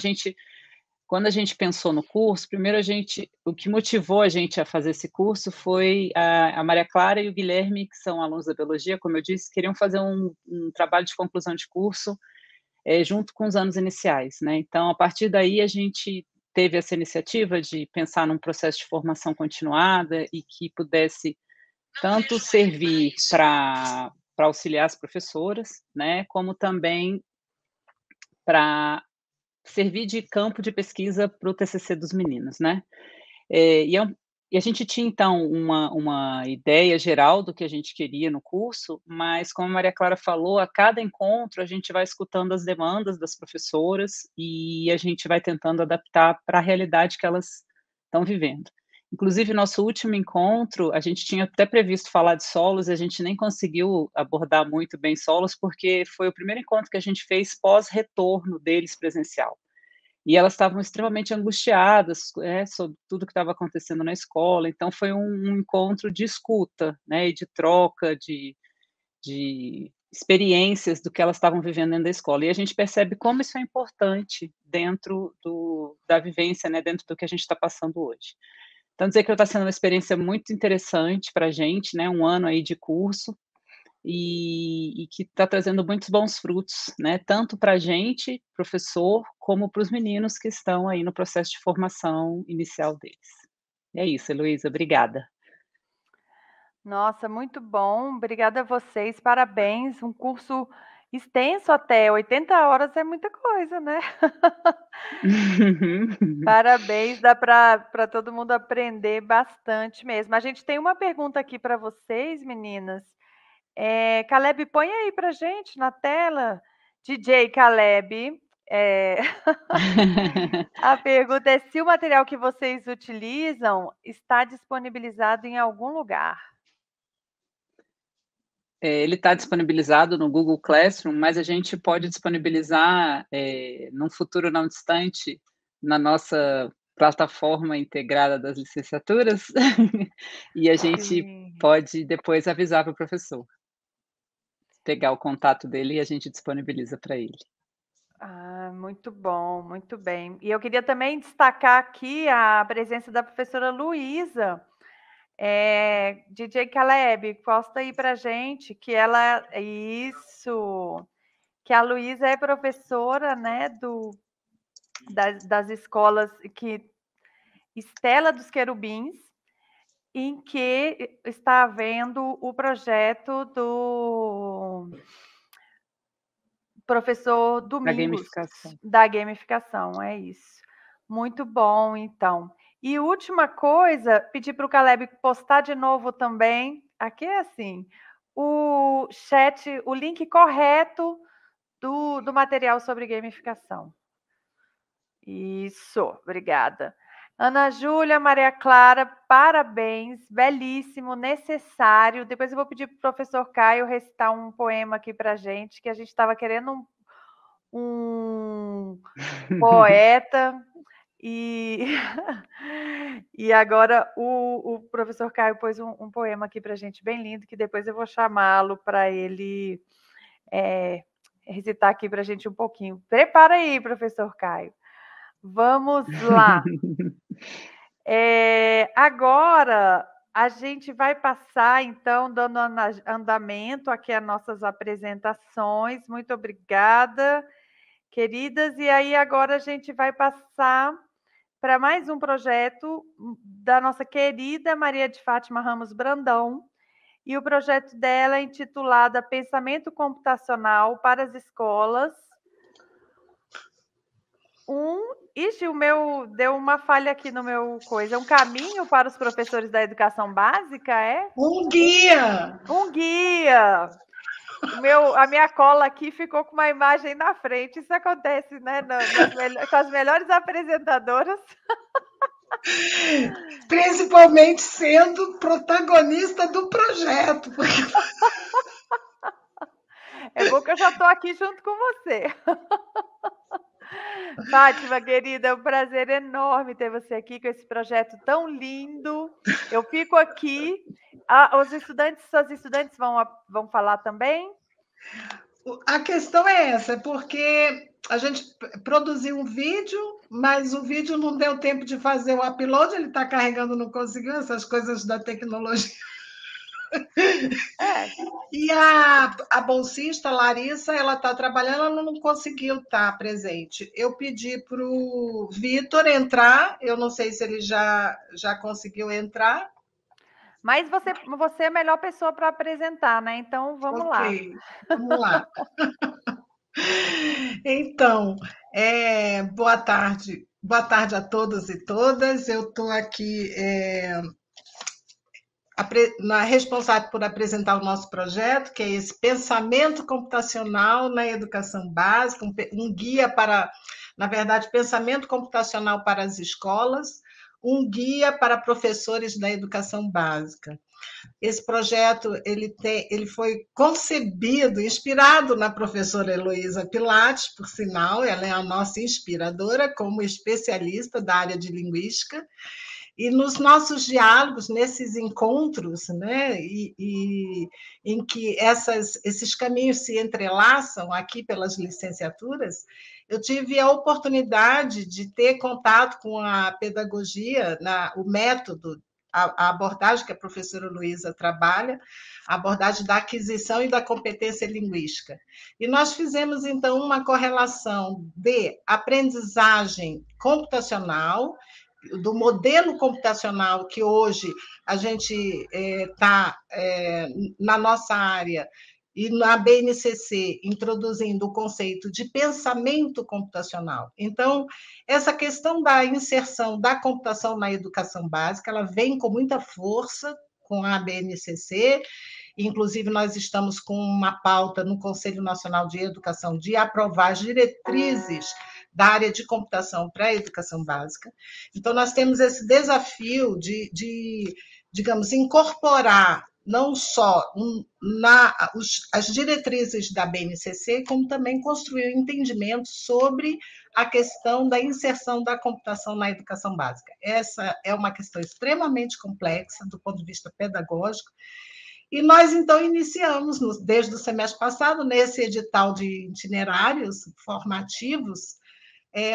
quando a gente pensou no curso, primeiro o que motivou a gente a fazer esse curso foi a Maria Clara e o Guilherme, que são alunos da biologia, como eu disse, queriam fazer um trabalho de conclusão de curso junto com os anos iniciais, né? Então, a partir daí, a gente teve essa iniciativa de pensar num processo de formação continuada e que pudesse tanto servir para auxiliar as professoras, né, como também para servir de campo de pesquisa para o TCC dos meninos, né? E a gente tinha, então, uma ideia geral do que a gente queria no curso, mas, como a Maria Clara falou, a cada encontro a gente vai escutando as demandas das professoras e a gente vai tentando adaptar para a realidade que elas estão vivendo. Inclusive, nosso último encontro, a gente tinha até previsto falar de solos e a gente nem conseguiu abordar muito bem solos, porque foi o primeiro encontro que a gente fez pós-retorno deles presencial. E elas estavam extremamente angustiadas sobre tudo que estava acontecendo na escola, então foi um encontro de escuta, né, e de troca, de experiências do que elas estavam vivendo dentro da escola. E a gente percebe como isso é importante dentro da vivência, né, dentro do que a gente está passando hoje. Então, dizer que está sendo uma experiência muito interessante para a gente, né, um ano aí de curso, e que está trazendo muitos bons frutos, né, tanto para a gente, professor, como para os meninos que estão aí no processo de formação inicial deles. É isso, Heloísa, obrigada. Nossa, muito bom, obrigada a vocês, parabéns, um curso extenso até 80 horas é muita coisa, né? Parabéns, dá para todo mundo aprender bastante mesmo. A gente tem uma pergunta aqui para vocês, meninas. Caleb, põe aí para gente na tela, DJ Caleb. A pergunta é se o material que vocês utilizam está disponibilizado em algum lugar. ele está disponibilizado no Google Classroom, mas a gente pode disponibilizar num futuro não distante na nossa plataforma integrada das licenciaturas e a gente pode depois avisar para o professor. Pegar o contato dele e a gente disponibiliza para ele. Ah, muito bom, muito bem. E eu queria também destacar aqui a presença da professora Luísa. DJ Caleb, posta aí para gente que ela... Isso! Que a Luísa é professora, né, das escolas que Estela dos Querubins, em que está havendo o projeto do professor Domingos, da gamificação, é isso. Muito bom, então. E última coisa, pedir para o Caleb postar de novo também, aqui é assim, o chat, o link correto do material sobre gamificação. Isso, obrigada. Ana Júlia, Maria Clara, parabéns, belíssimo, necessário. Depois eu vou pedir para o professor Caio recitar um poema aqui para a gente, que a gente estava querendo um poeta, e agora o professor Caio pôs um poema aqui para a gente, bem lindo, que depois eu vou chamá-lo para ele recitar aqui para a gente um pouquinho. Prepara aí, professor Caio. Vamos lá. Agora, a gente vai passar, então, dando andamento aqui às nossas apresentações. Muito obrigada, queridas. E aí, agora, a gente vai passar para mais um projeto da nossa querida Maria de Fátima Ramos Brandão. E o projeto dela é intitulado Pensamento Computacional para as Escolas. Ixi, o meu deu uma falha aqui no meu coisa. Um caminho para os professores da educação básica, é? Um guia! Um guia! A minha cola aqui ficou com uma imagem na frente. Isso acontece, né? Com as melhores apresentadoras. Principalmente sendo protagonista do projeto. Porque... É bom que eu já estou aqui junto com você. Fátima, querida, é um prazer enorme ter você aqui com esse projeto tão lindo. Eu fico aqui. Suas estudantes vão falar também? A questão é essa, porque a gente produziu um vídeo, mas o vídeo não deu tempo de fazer o upload, ele está carregando, não conseguiu, essas coisas da tecnologia. E a bolsista, Larissa, ela está trabalhando, ela não conseguiu estar presente. Eu pedi para o Vitor entrar, eu não sei se ele já conseguiu entrar. Mas você é a melhor pessoa para apresentar, né? Então, vamos lá. Vamos lá. Então, boa tarde a todos e todas. Eu estou aqui... responsável por apresentar o nosso projeto, que é esse pensamento computacional na educação básica, um guia para, na verdade, pensamento computacional para as escolas, um guia para professores da educação básica. Esse projeto ele foi concebido, inspirado na professora Heloísa Pilates, por sinal, ela é a nossa inspiradora como especialista da área de linguística. E nos nossos diálogos, nesses encontros, né, em que esses caminhos se entrelaçam aqui pelas licenciaturas, eu tive a oportunidade de ter contato com a pedagogia, o método, a abordagem que a professora Luísa trabalha, a abordagem da aquisição e da competência linguística. E nós fizemos, então, uma correlação de aprendizagem computacional, do modelo computacional que hoje a gente está na nossa área e na BNCC introduzindo o conceito de pensamento computacional. Então, essa questão da inserção da computação na educação básica, ela vem com muita força com a BNCC, inclusive nós estamos com uma pauta no Conselho Nacional de Educação de aprovar as diretrizes da área de computação para a educação básica. Então, nós temos esse desafio de digamos, incorporar não só as diretrizes da BNCC, como também construir o entendimento sobre a questão da inserção da computação na educação básica. Essa é uma questão extremamente complexa do ponto de vista pedagógico, e nós, então, iniciamos, desde o semestre passado, nesse edital de itinerários formativos,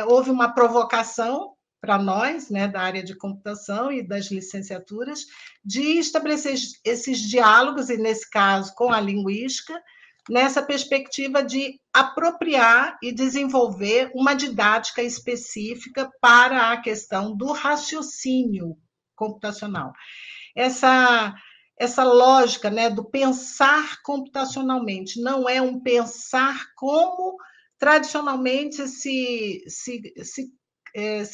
houve uma provocação para nós, né, da área de computação e das licenciaturas, de estabelecer esses diálogos, e nesse caso com a linguística, nessa perspectiva de apropriar e desenvolver uma didática específica para a questão do raciocínio computacional. Essa lógica, né, do pensar computacionalmente, não é um pensar como tradicionalmente se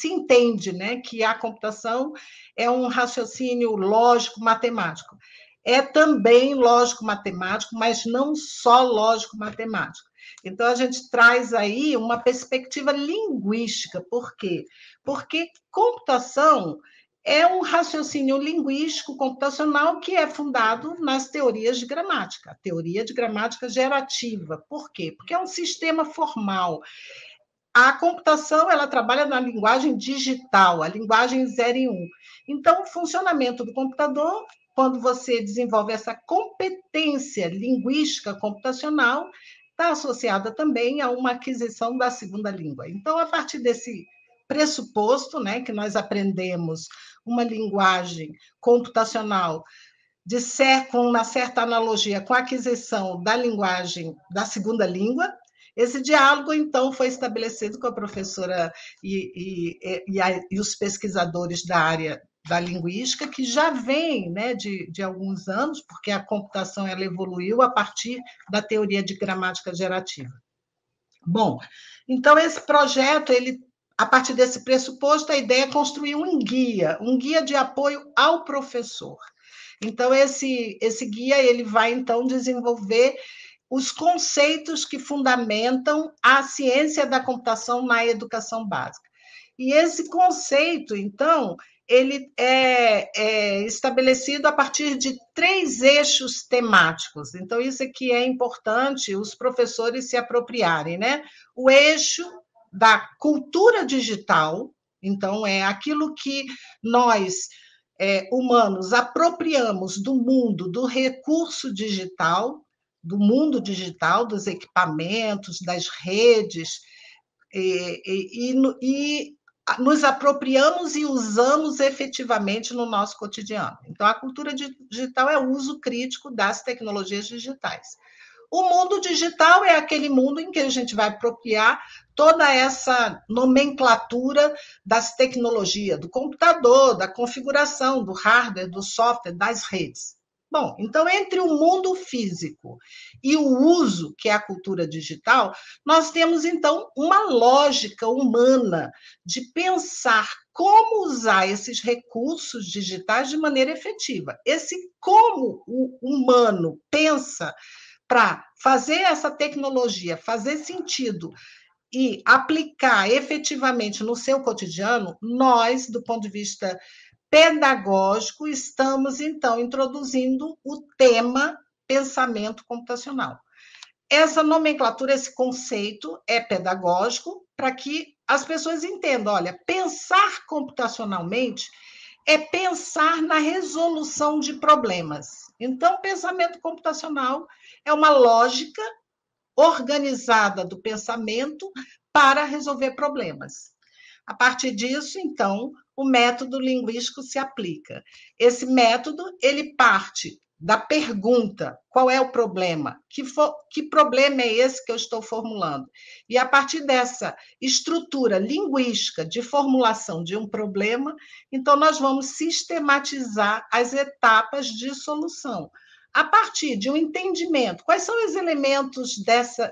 entende, né, que a computação é um raciocínio lógico-matemático. É também lógico-matemático, mas não só lógico-matemático. Então, a gente traz aí uma perspectiva linguística. Por quê? Porque computação é um raciocínio linguístico computacional que é fundado nas teorias de gramática, a teoria de gramática gerativa. Por quê? Porque é um sistema formal. A computação, ela trabalha na linguagem digital, a linguagem 0 e 1. Então, o funcionamento do computador, quando você desenvolve essa competência linguística computacional, está associada também a uma aquisição da segunda língua. Então, a partir desse pressuposto, né, que nós aprendemos uma linguagem computacional com uma certa analogia com a aquisição da linguagem da segunda língua, esse diálogo, então, foi estabelecido com a professora e os pesquisadores da área da linguística, que já vem, né, de alguns anos, porque a computação ela evoluiu a partir da teoria de gramática gerativa. Bom, então, esse projeto, a partir desse pressuposto, a ideia é construir um guia de apoio ao professor. Então, esse guia ele vai, então, desenvolver os conceitos que fundamentam a ciência da computação na educação básica. E esse conceito, então, ele é estabelecido a partir de 3 eixos temáticos. Então, isso aqui é importante os professores se apropriarem, né? O eixo da cultura digital, então, é aquilo que nós, humanos, apropriamos do mundo, do recurso digital, do mundo digital, dos equipamentos, das redes, e nos apropriamos e usamos efetivamente no nosso cotidiano. Então, a cultura digital é o uso crítico das tecnologias digitais. O mundo digital é aquele mundo em que a gente vai apropriar toda essa nomenclatura das tecnologias, do computador, da configuração, do hardware, do software, das redes. Bom, então, entre o mundo físico e o uso, que é a cultura digital, nós temos, então, uma lógica humana de pensar como usar esses recursos digitais de maneira efetiva. Esse como o humano pensa para fazer essa tecnologia fazer sentido e aplicar efetivamente no seu cotidiano, nós, do ponto de vista pedagógico, estamos, então, introduzindo o tema pensamento computacional. Essa nomenclatura, esse conceito é pedagógico para que as pessoas entendam, olha, pensar computacionalmente é pensar na resolução de problemas. Então, pensamento computacional é uma lógica organizada do pensamento para resolver problemas. A partir disso, então, o método linguístico se aplica. Esse método, ele parte da pergunta, qual é o problema? Que problema é esse que eu estou formulando? E a partir dessa estrutura linguística de formulação de um problema, então nós vamos sistematizar as etapas de solução. A partir de um entendimento, quais são os elementos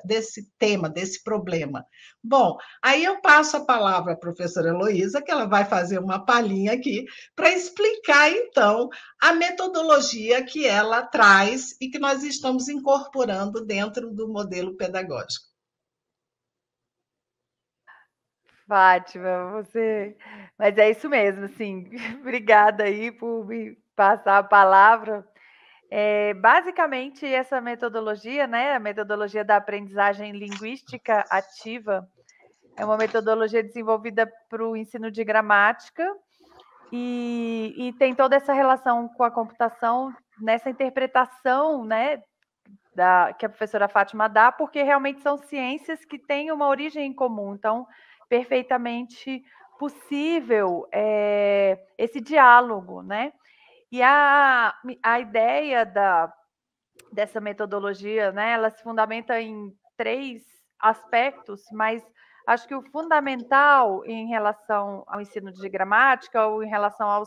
desse tema, desse problema? Bom, aí eu passo a palavra à professora Heloísa, que ela vai fazer uma palhinha aqui para explicar, então, a metodologia que ela traz e que nós estamos incorporando dentro do modelo pedagógico. Fátima, Mas é isso mesmo, assim, obrigada aí por me passar a palavra. Basicamente, essa metodologia, né, a metodologia da aprendizagem linguística ativa, é uma metodologia desenvolvida para o ensino de gramática e tem toda essa relação com a computação nessa interpretação, né, que a professora Fátima dá, porque realmente são ciências que têm uma origem em comum, então, perfeitamente possível esse diálogo, né? E a ideia dessa metodologia, né, ela se fundamenta em 3 aspectos, mas acho que o fundamental em relação ao ensino de gramática ou em relação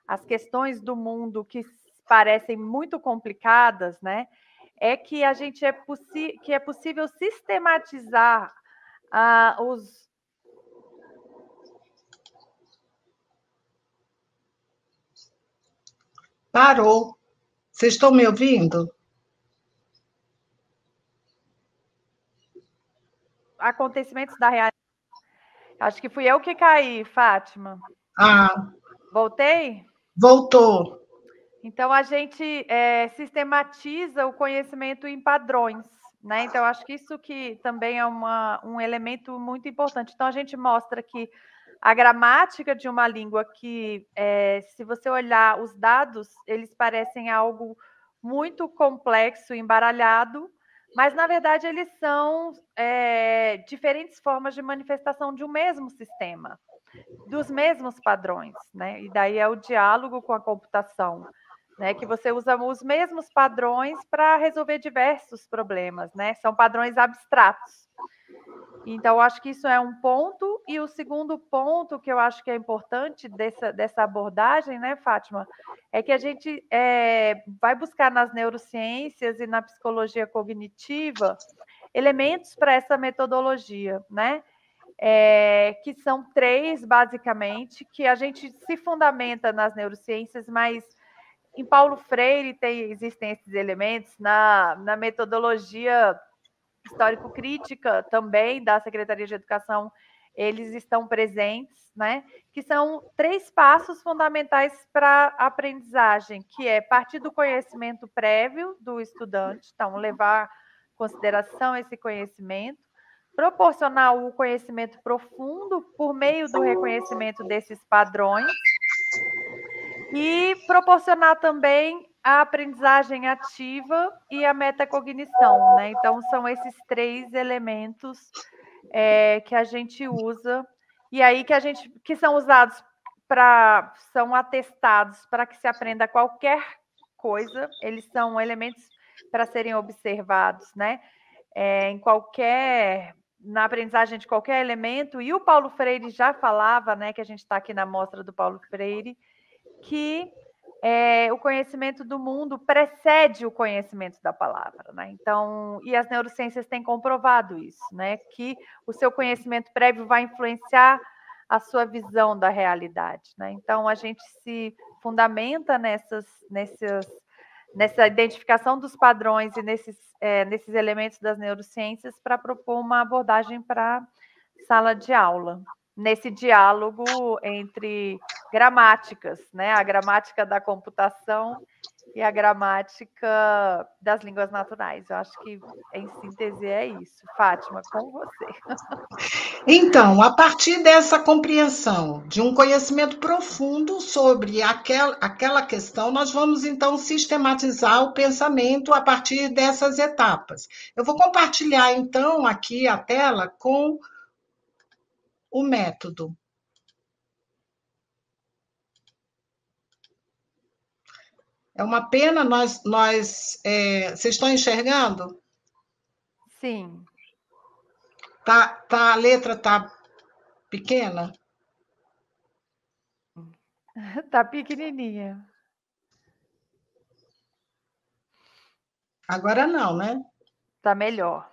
às questões do mundo que parecem muito complicadas, né, é que que é possível sistematizar os... Parou. Vocês estão me ouvindo? Acontecimentos da realidade. Acho que fui eu que caí, Fátima. Voltei? Voltou. Então, a gente sistematiza o conhecimento em padrões, né? Então, acho que isso que também é um elemento muito importante. Então, a gente mostra que a gramática de uma língua que, se você olhar os dados, eles parecem algo muito complexo, embaralhado, mas, na verdade, eles são diferentes formas de manifestação de um mesmo sistema, dos mesmos padrões, né? E daí é o diálogo com a computação, né? Que você usa os mesmos padrões para resolver diversos problemas, né? São padrões abstratos. Então, eu acho que isso é um ponto. E o segundo ponto que eu acho que é importante dessa abordagem, né, Fátima, é que a gente vai buscar nas neurociências e na psicologia cognitiva elementos para essa metodologia, né? Que são 3, basicamente, que a gente se fundamenta nas neurociências, mas em Paulo Freire existem esses elementos, na metodologia histórico-crítica também da Secretaria de Educação, eles estão presentes, né? Que são 3 passos fundamentais para a aprendizagem, que é partir do conhecimento prévio do estudante, então levar em consideração esse conhecimento, proporcionar o conhecimento profundo por meio do reconhecimento desses padrões e proporcionar também a aprendizagem ativa e a metacognição, né? Então, são esses 3 elementos que a gente usa e aí que são usados são atestados para que se aprenda qualquer coisa. Eles são elementos para serem observados, né? Na aprendizagem de qualquer elemento. E o Paulo Freire já falava, né? Que a gente está aqui na mostra do Paulo Freire, que o conhecimento do mundo precede o conhecimento da palavra, né? Então, e as neurociências têm comprovado isso, né? Que o seu conhecimento prévio vai influenciar a sua visão da realidade, né? Então, a gente se fundamenta nessa identificação dos padrões e nesses elementos das neurociências para propor uma abordagem para sala de aula, nesse diálogo entre gramáticas, né? A gramática da computação e a gramática das línguas naturais. Eu acho que, em síntese, é isso. Fátima, com você. Então, a partir dessa compreensão de um conhecimento profundo sobre aquela questão, nós vamos, então, sistematizar o pensamento a partir dessas etapas. Eu vou compartilhar, então, aqui a tela com o método. É uma pena, vocês estão enxergando? Sim. A letra está pequena? Está pequenininha. Agora não, né? Está melhor.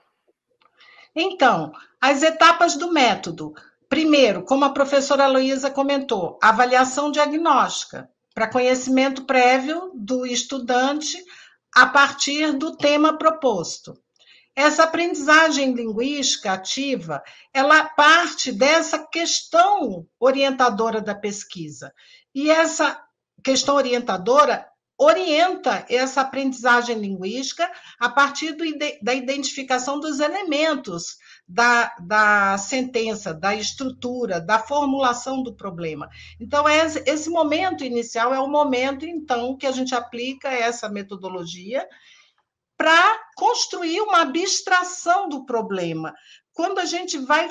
Então, as etapas do método. Primeiro, como a professora Luísa comentou, avaliação diagnóstica, para conhecimento prévio do estudante a partir do tema proposto. Essa aprendizagem linguística ativa, ela parte dessa questão orientadora da pesquisa. E essa questão orientadora orienta essa aprendizagem linguística a partir da identificação dos elementos da sentença, da estrutura, da formulação do problema. Então, esse momento inicial é o momento, então, que a gente aplica essa metodologia para construir uma abstração do problema. Quando a gente vai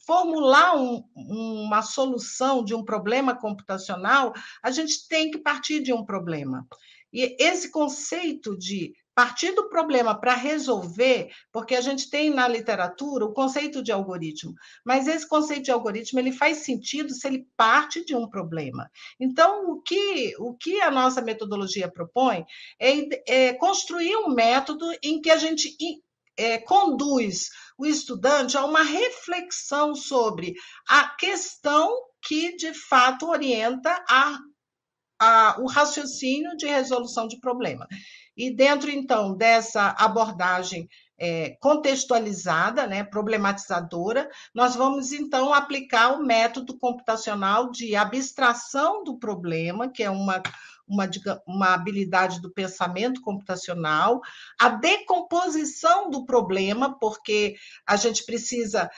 formular uma solução de um problema computacional, a gente tem que partir de um problema. E esse conceito de partir do problema para resolver, porque a gente tem na literatura o conceito de algoritmo, mas esse conceito de algoritmo ele faz sentido se ele parte de um problema. Então, o que a nossa metodologia propõe é construir um método em que a gente conduz o estudante a uma reflexão sobre a questão que, de fato, orienta o raciocínio de resolução de problema. E dentro, então, dessa abordagem contextualizada, né, problematizadora, nós vamos, então, aplicar o método computacional de abstração do problema, que é uma habilidade do pensamento computacional, a decomposição do problema, porque a gente precisa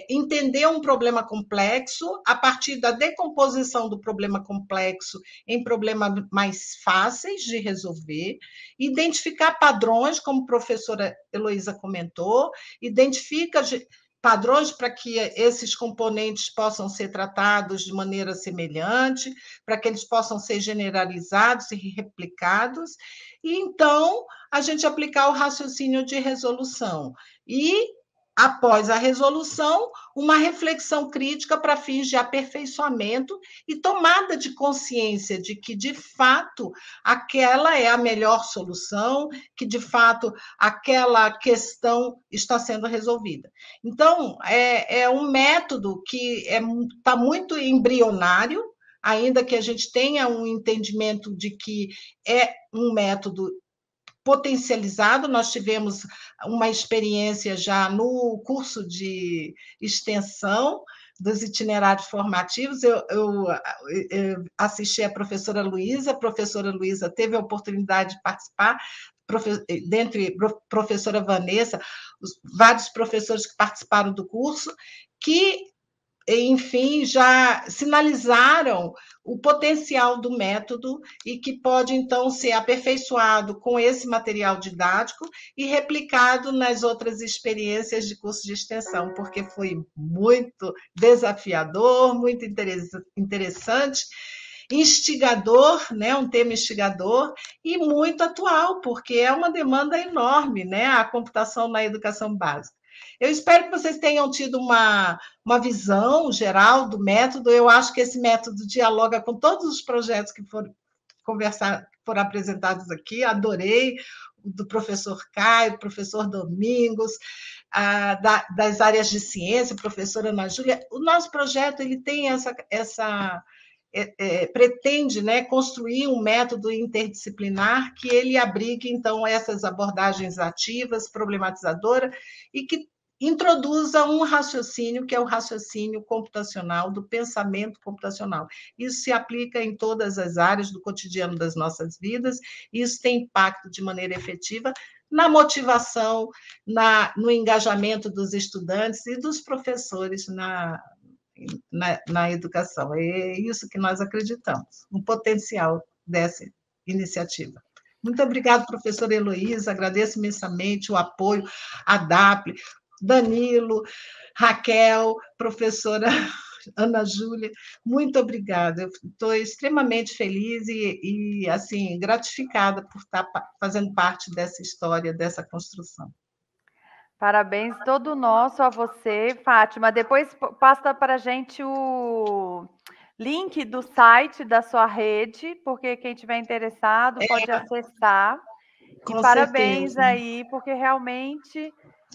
entender um problema complexo a partir da decomposição do problema complexo em problemas mais fáceis de resolver, identificar padrões, como a professora Heloísa comentou, identifica padrões para que esses componentes possam ser tratados de maneira semelhante, para que eles possam ser generalizados e replicados, e então a gente aplicar o raciocínio de resolução. E, após a resolução, uma reflexão crítica para fins de aperfeiçoamento e tomada de consciência de que, de fato, aquela é a melhor solução, que, de fato, aquela questão está sendo resolvida. Então, é um método que está muito embrionário, ainda que a gente tenha um entendimento de que é um método potencializado. Nós tivemos uma experiência já no curso de extensão dos itinerários formativos. Eu assisti a professora Luísa teve a oportunidade de participar, dentre professora Vanessa, vários professores que participaram do curso, que, enfim, já sinalizaram o potencial do método e que pode, então, ser aperfeiçoado com esse material didático e replicado nas outras experiências de curso de extensão, porque foi muito desafiador, muito interessante, instigador, né? Um tema instigador e muito atual, porque é uma demanda enorme, né? A computação na educação básica. Eu espero que vocês tenham tido uma visão geral do método. Eu acho que esse método dialoga com todos os projetos que foram apresentados aqui. Adorei o do professor Caio, do professor Domingos, das áreas de ciência, professora Ana Júlia. O nosso projeto ele tem pretende, né, construir um método interdisciplinar que ele abrigue, então, essas abordagens ativas, problematizadoras, e que introduza um raciocínio, que é o raciocínio computacional, do pensamento computacional. Isso se aplica em todas as áreas do cotidiano das nossas vidas, e isso tem impacto de maneira efetiva na motivação, no engajamento dos estudantes e dos professores na educação. É isso que nós acreditamos, o potencial dessa iniciativa. Muito obrigada, professora Heloísa, agradeço imensamente o apoio, a DAPLE, Danilo, Raquel, professora Ana Júlia, muito obrigada. Eu estou extremamente feliz e assim, gratificada por estar fazendo parte dessa história, dessa construção. Parabéns todo nosso a você, Fátima. Depois passa para a gente o link do site da sua rede, porque quem tiver interessado pode acessar. E parabéns certeza. Aí, porque realmente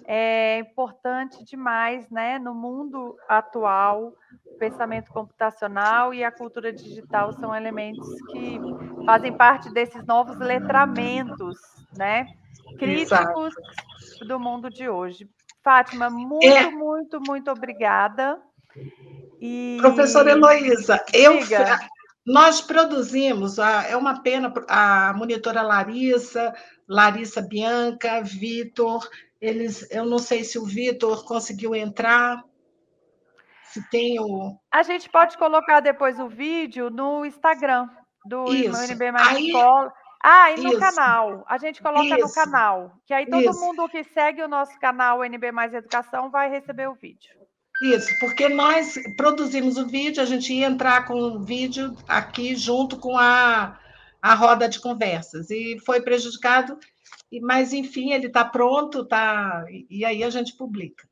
é importante demais, né? No mundo atual, o pensamento computacional e a cultura digital são elementos que fazem parte desses novos letramentos, né? Críticos do mundo de hoje. Fátima, muito obrigada. Professora Heloísa, Nós produzimos, é uma pena, a monitora Larissa Bianca, Vitor, eu não sei se o Vitor conseguiu entrar, se tem o... A gente pode colocar depois o vídeo no Instagram do UNB Mais Aí, Escola. E no canal. A gente coloca no canal, que aí todo mundo que segue o nosso canal UNB Mais Educação vai receber o vídeo. Isso, porque nós produzimos o vídeo, a gente ia entrar com o vídeo aqui junto com a roda de conversas, e foi prejudicado, mas, enfim, ele está pronto, e aí a gente publica.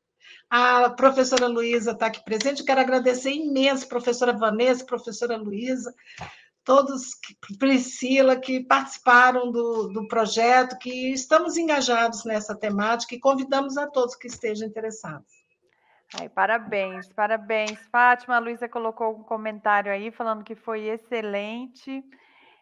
A professora Luísa está aqui presente, eu quero agradecer imenso, professora Vanessa, professora Luísa, todos, Priscila, que participaram do projeto, que estamos engajados nessa temática e convidamos a todos que estejam interessados. Parabéns, parabéns. Fátima, a Luísa colocou um comentário aí falando que foi excelente,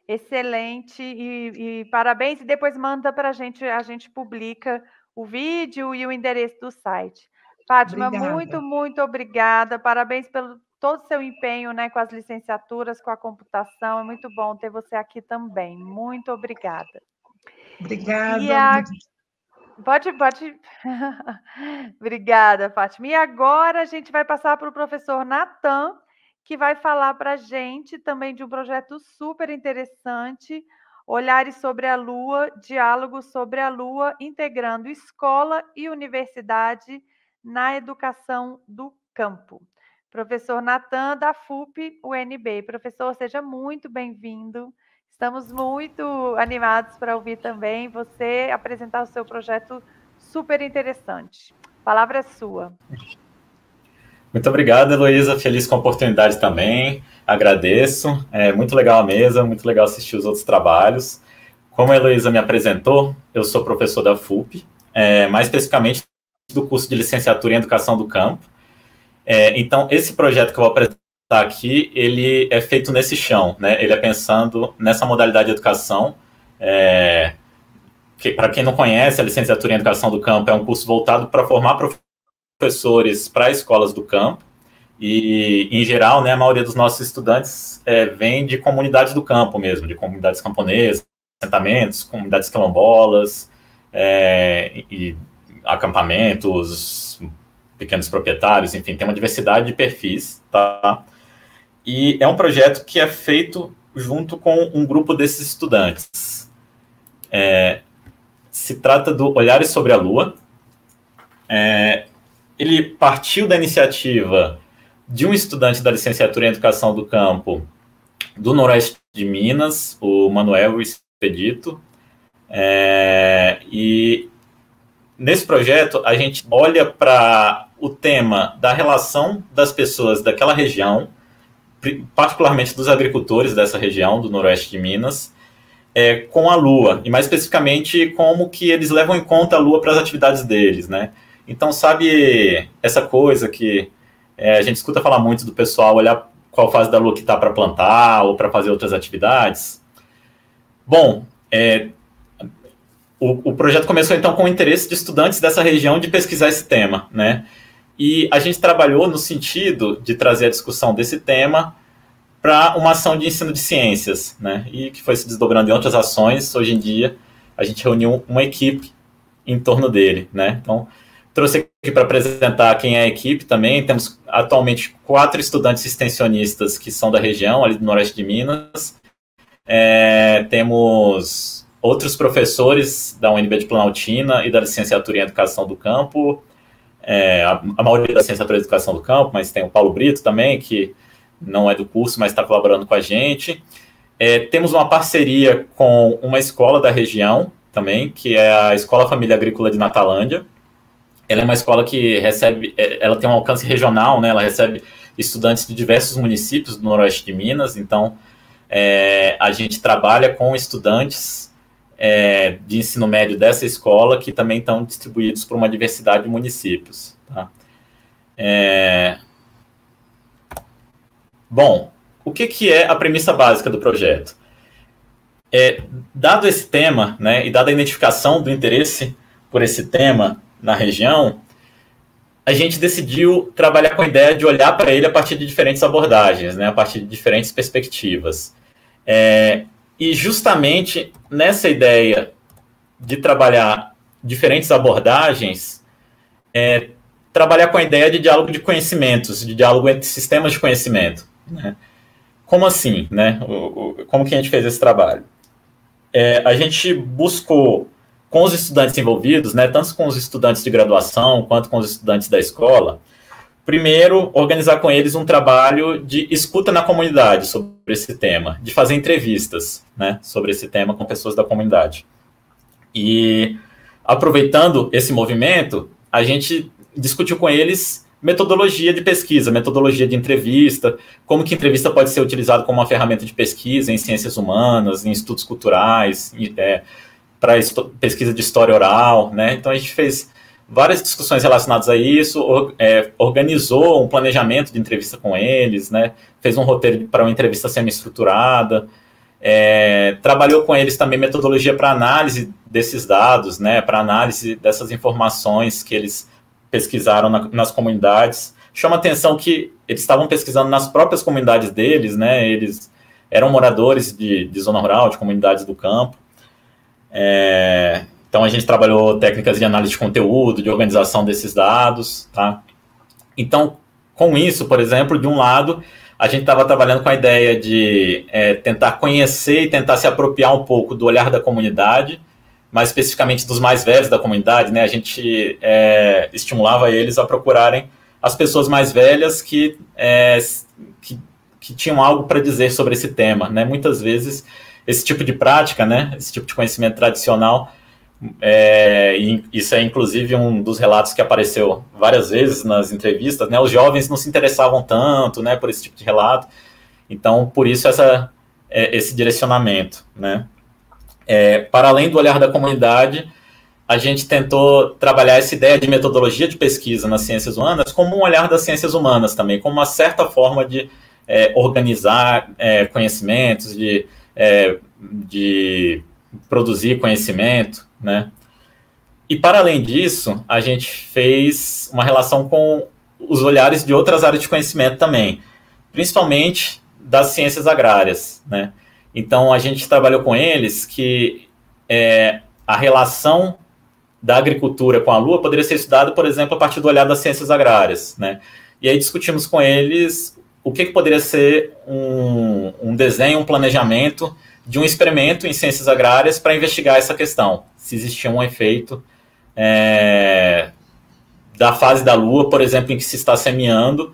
excelente, e parabéns, e depois manda para a gente publica o vídeo e o endereço do site. Fátima, Obrigada. muito obrigada, parabéns pelo todo o seu empenho, né, com as licenciaturas, com a computação, é muito bom ter você aqui também, muito obrigada. Obrigada. Pode. Obrigada, Fátima. E agora a gente vai passar para o professor Natan, que vai falar para a gente também de um projeto super interessante, Olhares sobre a Lua, Diálogos sobre a Lua, integrando escola e universidade na educação do campo. Professor Natan, da FUP UNB. Professor, seja muito bem-vindo. Estamos muito animados para ouvir também você apresentar o seu projeto super interessante. A palavra é sua. Muito obrigado, Heloísa. Feliz com a oportunidade também. Agradeço. É muito legal a mesa, muito legal assistir os outros trabalhos. Como a Heloísa me apresentou, eu sou professor da FUP, mais especificamente do curso de licenciatura em Educação do Campo. Então, esse projeto que eu vou apresentar aqui, ele é feito nesse chão, né? Ele é pensando nessa modalidade de educação. Para quem não conhece, a licenciatura em Educação do Campo é um curso voltado para formar professores para escolas do campo. E, em geral, né, a maioria dos nossos estudantes vem de comunidades do campo mesmo, de comunidades camponesas, assentamentos, comunidades quilombolas, e acampamentos, pequenos proprietários, enfim, tem uma diversidade de perfis, tá? E é um projeto que é feito junto com um grupo desses estudantes. Se trata do Olhares sobre a Lua. Ele partiu da iniciativa de um estudante da licenciatura em Educação do Campo do Noroeste de Minas, o Manuel Expedito. E nesse projeto, a gente olha para o tema da relação das pessoas daquela região, particularmente dos agricultores dessa região, do Noroeste de Minas, com a Lua, e mais especificamente como que eles levam em conta a Lua para as atividades deles, né? Então, sabe essa coisa que a gente escuta falar muito do pessoal olhar qual fase da Lua que está para plantar ou para fazer outras atividades? Bom, o projeto começou, então, com o interesse de estudantes dessa região de pesquisar esse tema, né? E a gente trabalhou no sentido de trazer a discussão desse tema para uma ação de ensino de ciências, né? E que foi se desdobrando em outras ações. Hoje em dia, a gente reuniu uma equipe em torno dele, né? Então, trouxe aqui para apresentar quem é a equipe também. Temos atualmente 4 estudantes extensionistas que são da região, ali do Noroeste de Minas. Temos outros professores da UNB de Planaltina e da licenciatura em Educação do Campo, a maioria da licenciatura em Educação do Campo, mas tem o Paulo Brito também, que não é do curso, mas está colaborando com a gente. Temos uma parceria com uma escola da região também, que é a Escola Família Agrícola de Natalândia. Ela é uma escola que recebe, ela tem um alcance regional, né? Ela recebe estudantes de diversos municípios do Noroeste de Minas, então a gente trabalha com estudantes de ensino médio dessa escola, que também estão distribuídos por uma diversidade de municípios. Tá? Bom, o que é a premissa básica do projeto? Dado esse tema, né, e dada a identificação do interesse por esse tema na região, a gente decidiu trabalhar com a ideia de olhar para ele a partir de diferentes abordagens, né, a partir de diferentes perspectivas. E justamente nessa ideia de trabalhar diferentes abordagens, trabalhar com a ideia de diálogo de conhecimentos, de diálogo entre sistemas de conhecimento, né? Como assim, né? Como que a gente fez esse trabalho? A gente buscou, com os estudantes envolvidos, né, tanto com os estudantes de graduação quanto com os estudantes da escola, primeiro, organizar com eles um trabalho de escuta na comunidade sobre esse tema, de fazer entrevistas, né, sobre esse tema com pessoas da comunidade. E, aproveitando esse movimento, a gente discutiu com eles metodologia de pesquisa, metodologia de entrevista, como que entrevista pode ser utilizada como uma ferramenta de pesquisa em ciências humanas, em estudos culturais, para pesquisa de história oral, né? Então a gente fez várias discussões relacionadas a isso, organizou um planejamento de entrevista com eles, né? Fez um roteiro para uma entrevista semi-estruturada, trabalhou com eles também metodologia para análise desses dados, né? Para análise dessas informações que eles pesquisaram nas comunidades. Chama atenção que eles estavam pesquisando nas próprias comunidades deles, né? Eles eram moradores de zona rural, de comunidades do campo. Então a gente trabalhou técnicas de análise de conteúdo, de organização desses dados, tá? Então, com isso, por exemplo, de um lado, a gente estava trabalhando com a ideia de tentar conhecer e tentar se apropriar um pouco do olhar da comunidade, mais especificamente dos mais velhos da comunidade, né? A gente estimulava eles a procurarem as pessoas mais velhas que tinham algo para dizer sobre esse tema, né? Muitas vezes esse tipo de prática, né? Esse tipo de conhecimento tradicional, e isso é inclusive um dos relatos que apareceu várias vezes nas entrevistas, né? Os jovens não se interessavam tanto, né, por esse tipo de relato. Então, por isso esse direcionamento, né? Para além do olhar da comunidade, a gente tentou trabalhar essa ideia de metodologia de pesquisa nas ciências humanas como um olhar das ciências humanas também, como uma certa forma de organizar conhecimentos, de produzir conhecimento, né? E, para além disso, a gente fez uma relação com os olhares de outras áreas de conhecimento também, principalmente das ciências agrárias, né? Então, a gente trabalhou com eles que a relação da agricultura com a Lua poderia ser estudada, por exemplo, a partir do olhar das ciências agrárias, né? E aí discutimos com eles o que poderia ser um desenho, um planejamento de um experimento em ciências agrárias para investigar essa questão, se existia um efeito da fase da Lua, por exemplo, em que se está semeando,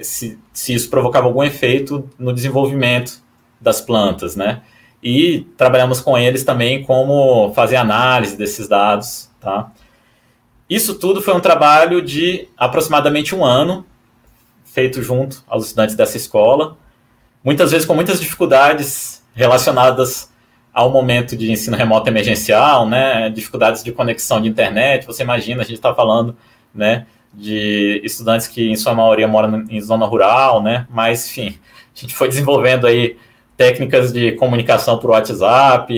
se isso provocava algum efeito no desenvolvimento das plantas, né? E trabalhamos com eles também como fazer análise desses dados, tá? Isso tudo foi um trabalho de aproximadamente 1 ano, feito junto aos estudantes dessa escola, muitas vezes com muitas dificuldades relacionadas ao momento de ensino remoto emergencial, né? Dificuldades de conexão de internet. Você imagina, a gente está falando, né, de estudantes que, em sua maioria, moram em zona rural, né? Mas, enfim, a gente foi desenvolvendo aí técnicas de comunicação por WhatsApp,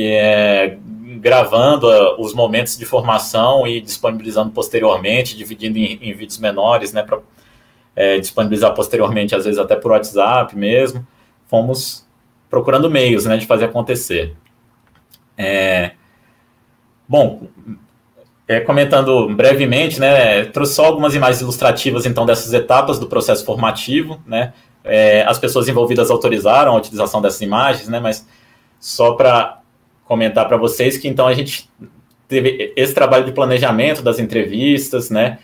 gravando os momentos de formação e disponibilizando posteriormente, dividindo em vídeos menores, né, para disponibilizar posteriormente, às vezes até por WhatsApp mesmo. Fomos procurando meios, né, de fazer acontecer. Bom, comentando brevemente, né, trouxe só algumas imagens ilustrativas, então, dessas etapas do processo formativo, né. As pessoas envolvidas autorizaram a utilização dessas imagens, né, mas só para comentar para vocês que, então, a gente teve esse trabalho de planejamento das entrevistas, né,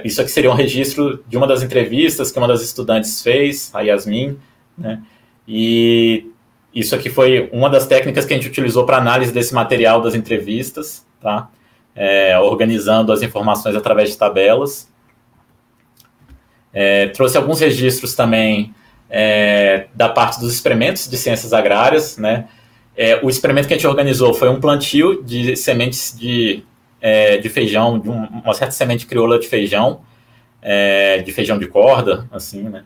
isso aqui seria um registro de uma das entrevistas que uma das estudantes fez, a Yasmin, né, e isso aqui foi uma das técnicas que a gente utilizou para análise desse material das entrevistas, tá, organizando as informações através de tabelas. Trouxe alguns registros também da parte dos experimentos de ciências agrárias, né? O experimento que a gente organizou foi um plantio de sementes de feijão, de uma certa semente crioula de feijão de corda, assim, né?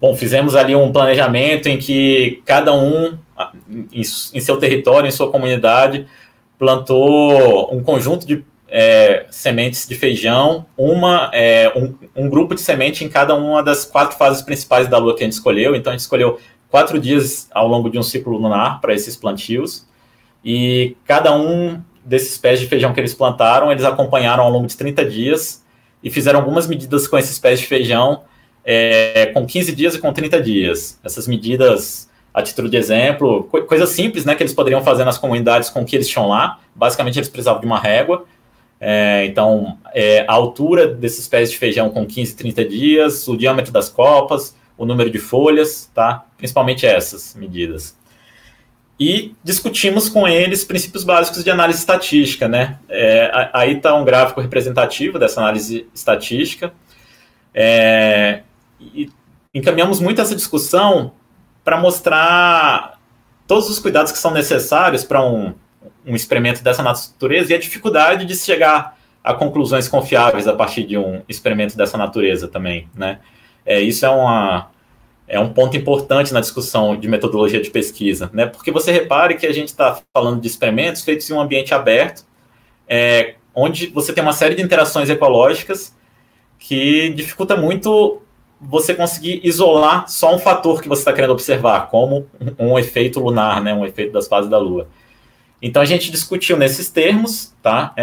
Bom, fizemos ali um planejamento em que cada um, em seu território, em sua comunidade, plantou um conjunto de sementes de feijão, um grupo de semente em cada uma das 4 fases principais da Lua que a gente escolheu. Então, a gente escolheu 4 dias ao longo de um ciclo lunar para esses plantios, e cada um desses pés de feijão que eles plantaram, eles acompanharam ao longo de 30 dias e fizeram algumas medidas com esses pés de feijão com 15 dias e com 30 dias. Essas medidas, a título de exemplo, coisas simples, né, que eles poderiam fazer nas comunidades com o que eles tinham lá. Basicamente, eles precisavam de uma régua. Então, a altura desses pés de feijão com 15 e 30 dias, o diâmetro das copas, o número de folhas, tá? Principalmente essas medidas. E discutimos com eles princípios básicos de análise estatística, né? Aí está um gráfico representativo dessa análise estatística. E encaminhamos muito essa discussão para mostrar todos os cuidados que são necessários para um experimento dessa natureza e a dificuldade de se chegar a conclusões confiáveis a partir de um experimento dessa natureza também, né? Isso é um ponto importante na discussão de metodologia de pesquisa, né? Porque você repare que a gente está falando de experimentos feitos em um ambiente aberto, onde você tem uma série de interações ecológicas que dificulta muito você conseguir isolar só um fator que você está querendo observar, como um efeito lunar, né? Um efeito das fases da Lua. Então, a gente discutiu nesses termos, tá?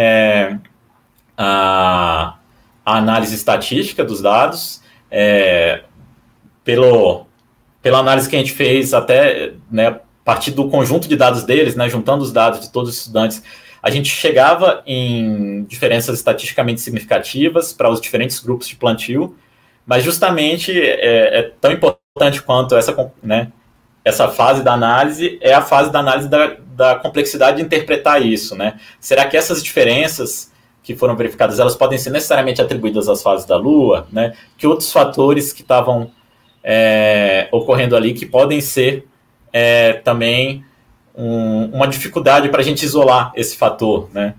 A análise estatística dos dados, pela análise que a gente fez até, né, a partir do conjunto de dados deles, né, juntando os dados de todos os estudantes, a gente chegava em diferenças estatisticamente significativas para os diferentes grupos de plantio, mas justamente é tão importante quanto essa, né, essa fase da análise, é a fase da análise da complexidade de interpretar isso, né? Será que essas diferenças que foram verificadas, elas podem ser necessariamente atribuídas às fases da Lua, né? Que outros fatores que estavam ocorrendo ali que podem ser também uma dificuldade para a gente isolar esse fator, né?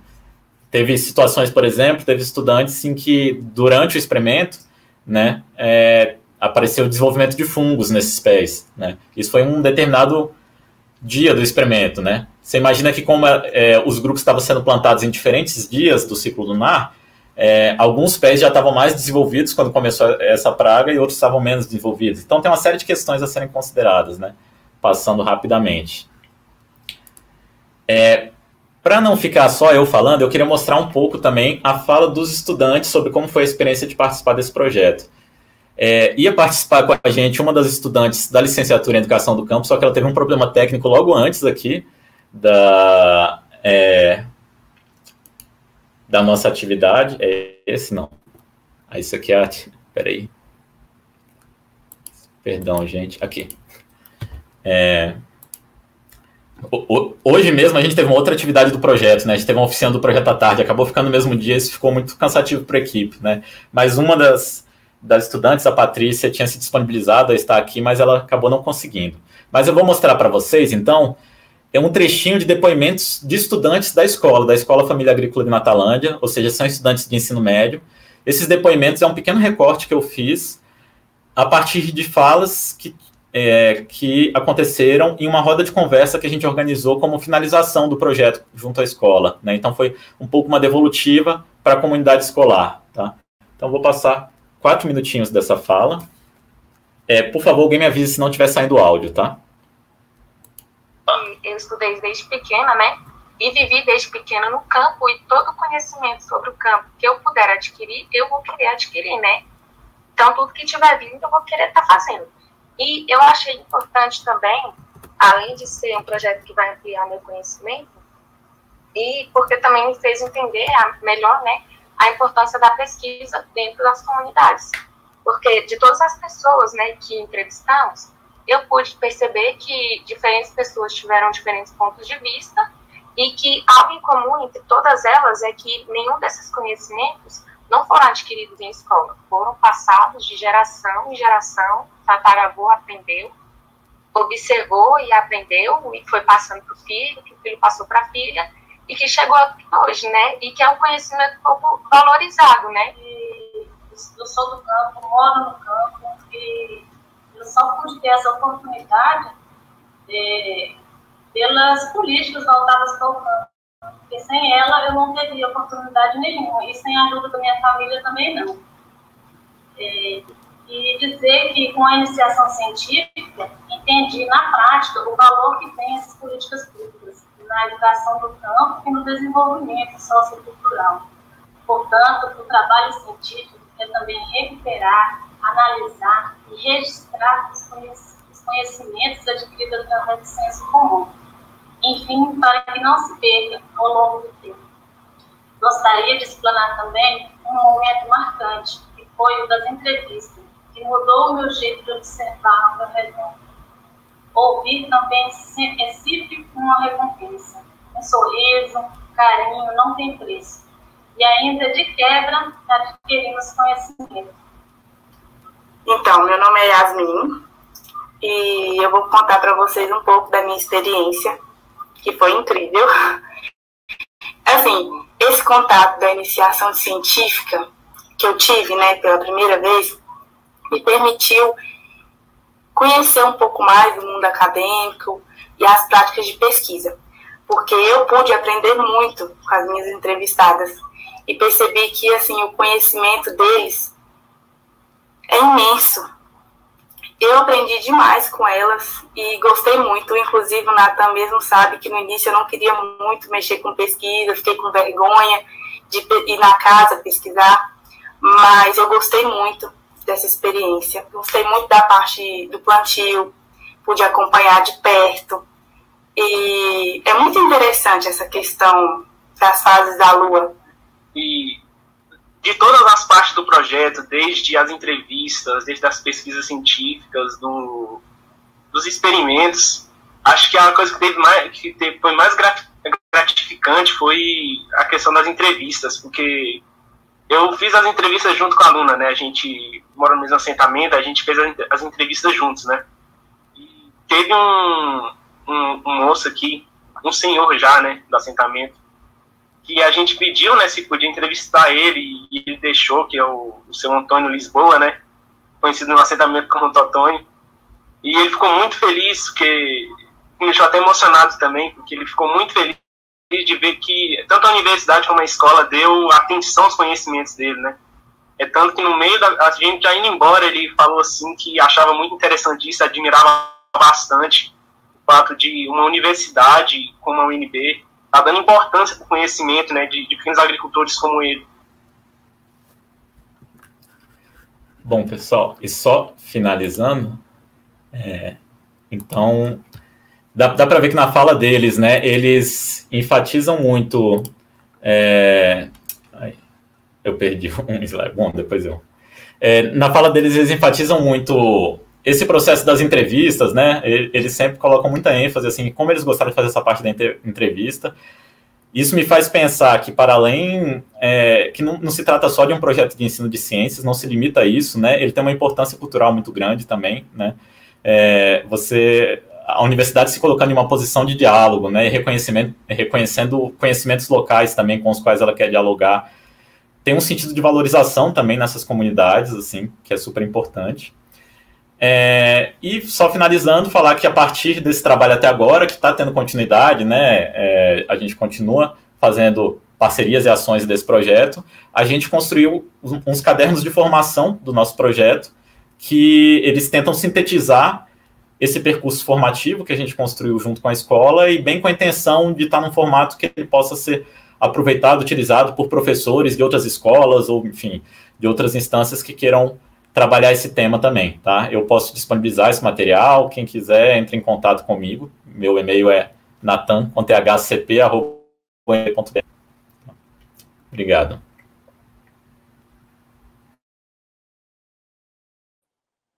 Teve situações, por exemplo, teve estudantes em que durante o experimento, né, apareceu o desenvolvimento de fungos nesses pés, né? Isso foi um determinado dia do experimento, né? Você imagina que como os grupos estavam sendo plantados em diferentes dias do ciclo lunar, alguns pés já estavam mais desenvolvidos quando começou essa praga e outros estavam menos desenvolvidos. Então tem uma série de questões a serem consideradas, né? Passando rapidamente. Para não ficar só eu falando, eu queria mostrar um pouco também a fala dos estudantes sobre como foi a experiência de participar desse projeto. Ia participar com a gente uma das estudantes da licenciatura em Educação do Campo, só que ela teve um problema técnico logo antes aqui da nossa atividade. Esse não. Isso aqui é peraí. Perdão, gente. Aqui. Hoje mesmo a gente teve uma outra atividade do projeto, né? A gente teve uma oficina do projeto à tarde, acabou ficando no mesmo dia, isso ficou muito cansativo para a equipe, né? Mas uma das estudantes, a Patrícia, tinha se disponibilizado a estar aqui, mas ela acabou não conseguindo. Mas eu vou mostrar para vocês, então, um trechinho de depoimentos de estudantes da Escola Família Agrícola de Natalândia, ou seja, são estudantes de ensino médio. Esses depoimentos é um pequeno recorte que eu fiz a partir de falas que aconteceram em uma roda de conversa que a gente organizou como finalização do projeto junto à escola, né? Então, foi um pouco uma devolutiva para a comunidade escolar, tá? Então, vou passar 4 minutinhos dessa fala. Por favor, alguém me avise se não estiver saindo o áudio, tá? Eu estudei desde pequena, né? E vivi desde pequena no campo, e todo conhecimento sobre o campo que eu puder adquirir, eu vou querer adquirir, né? Então, tudo que tiver vindo, eu vou querer estar fazendo. E eu achei importante também, além de ser um projeto que vai ampliar meu conhecimento, e porque também me fez entender melhor, né, a importância da pesquisa dentro das comunidades. Porque de todas as pessoas, né, que entrevistamos, eu pude perceber que diferentes pessoas tiveram diferentes pontos de vista e que algo em comum entre todas elas é que nenhum desses conhecimentos não foram adquiridos em escola, foram passados de geração em geração. Tataravô aprendeu, observou e aprendeu, e foi passando para o filho, que o filho passou para a filha, e que chegou aqui hoje, né? E que é um conhecimento pouco valorizado, né? Eu sou do campo, moro no campo, e eu só pude ter essa oportunidade pelas políticas voltadas para o campo. porque sem ela eu não teria oportunidade nenhuma, e sem a ajuda da minha família também não. E dizer que com a iniciação científica, entendi na prática o valor que tem essas políticas públicas na educação do campo e no desenvolvimento sociocultural. Portanto, o trabalho científico é também recuperar, analisar e registrar os conhecimentos adquiridos através do senso comum. Enfim, para que não se perca ao longo do tempo. Gostaria de explanar também um momento marcante, que foi o das entrevistas, que mudou o meu jeito de observar o meu redor. Ouvir também é sempre uma recompensa. Um sorriso, um carinho, não tem preço. E ainda de quebra, adquirimos conhecimento. Então, meu nome é Yasmin e eu vou contar para vocês um pouco da minha experiência, que foi incrível. Assim, esse contato da iniciação científica que eu tive, né, pela primeira vez, me permitiu conhecer um pouco mais do mundo acadêmico e as práticas de pesquisa, porque eu pude aprender muito com as minhas entrevistadas e percebi que, assim, o conhecimento deles é imenso. Eu aprendi demais com elas e gostei muito. Inclusive, o Natan mesmo sabe que no início eu não queria muito mexer com pesquisa, fiquei com vergonha de ir na casa pesquisar, mas eu gostei muito dessa experiência. Gostei muito da parte do plantio, pude acompanhar de perto. E é muito interessante essa questão das fases da Lua. E de todas as partes do projeto, desde as entrevistas, desde as pesquisas científicas, dos experimentos, acho que a coisa que foi mais gratificante foi a questão das entrevistas, porque eu fiz as entrevistas junto com a aluna, né? A gente mora no mesmo assentamento, a gente fez as entrevistas juntos, né? E teve um moço aqui, um senhor já, né, do assentamento, que a gente pediu, né, se podia entrevistar ele, e ele deixou, que é o seu Antônio Lisboa, né, conhecido no assentamento como Totônio, e ele ficou muito feliz, porque me deixou até emocionado também, porque ele ficou muito feliz de ver que tanto a universidade como a escola deu atenção aos conhecimentos dele, né. É tanto que no meio a gente já indo embora, ele falou assim que achava muito interessante isso, admirava bastante o fato de uma universidade como a UNB está dando importância para o conhecimento, né, de pequenos agricultores como ele. Bom, pessoal, e só finalizando, então, dá para ver que na fala deles, né, eles enfatizam muito... eu perdi um slide, bom, depois eu... na fala deles, eles enfatizam muito esse processo das entrevistas, né? Eles sempre colocam muita ênfase, assim, como eles gostaram de fazer essa parte da entrevista. Isso me faz pensar que, para além, que não se trata só de um projeto de ensino de ciências, não se limita a isso, né? Ele tem uma importância cultural muito grande também, né? A universidade se colocando em uma posição de diálogo, né? E reconhecendo conhecimentos locais também com os quais ela quer dialogar. Tem um sentido de valorização também nessas comunidades, assim, que é super importante. E só finalizando, falar que a partir desse trabalho até agora, que está tendo continuidade, né, a gente continua fazendo parcerias e ações desse projeto, a gente construiu uns cadernos de formação do nosso projeto, que eles tentam sintetizar esse percurso formativo que a gente construiu junto com a escola, e bem com a intenção de estar num formato que ele possa ser aproveitado, utilizado por professores de outras escolas, ou, enfim, de outras instâncias que queiram trabalhar esse tema também, tá? Eu posso disponibilizar esse material, quem quiser, entre em contato comigo. Meu e-mail é natan.thcp@ue.br. Obrigado.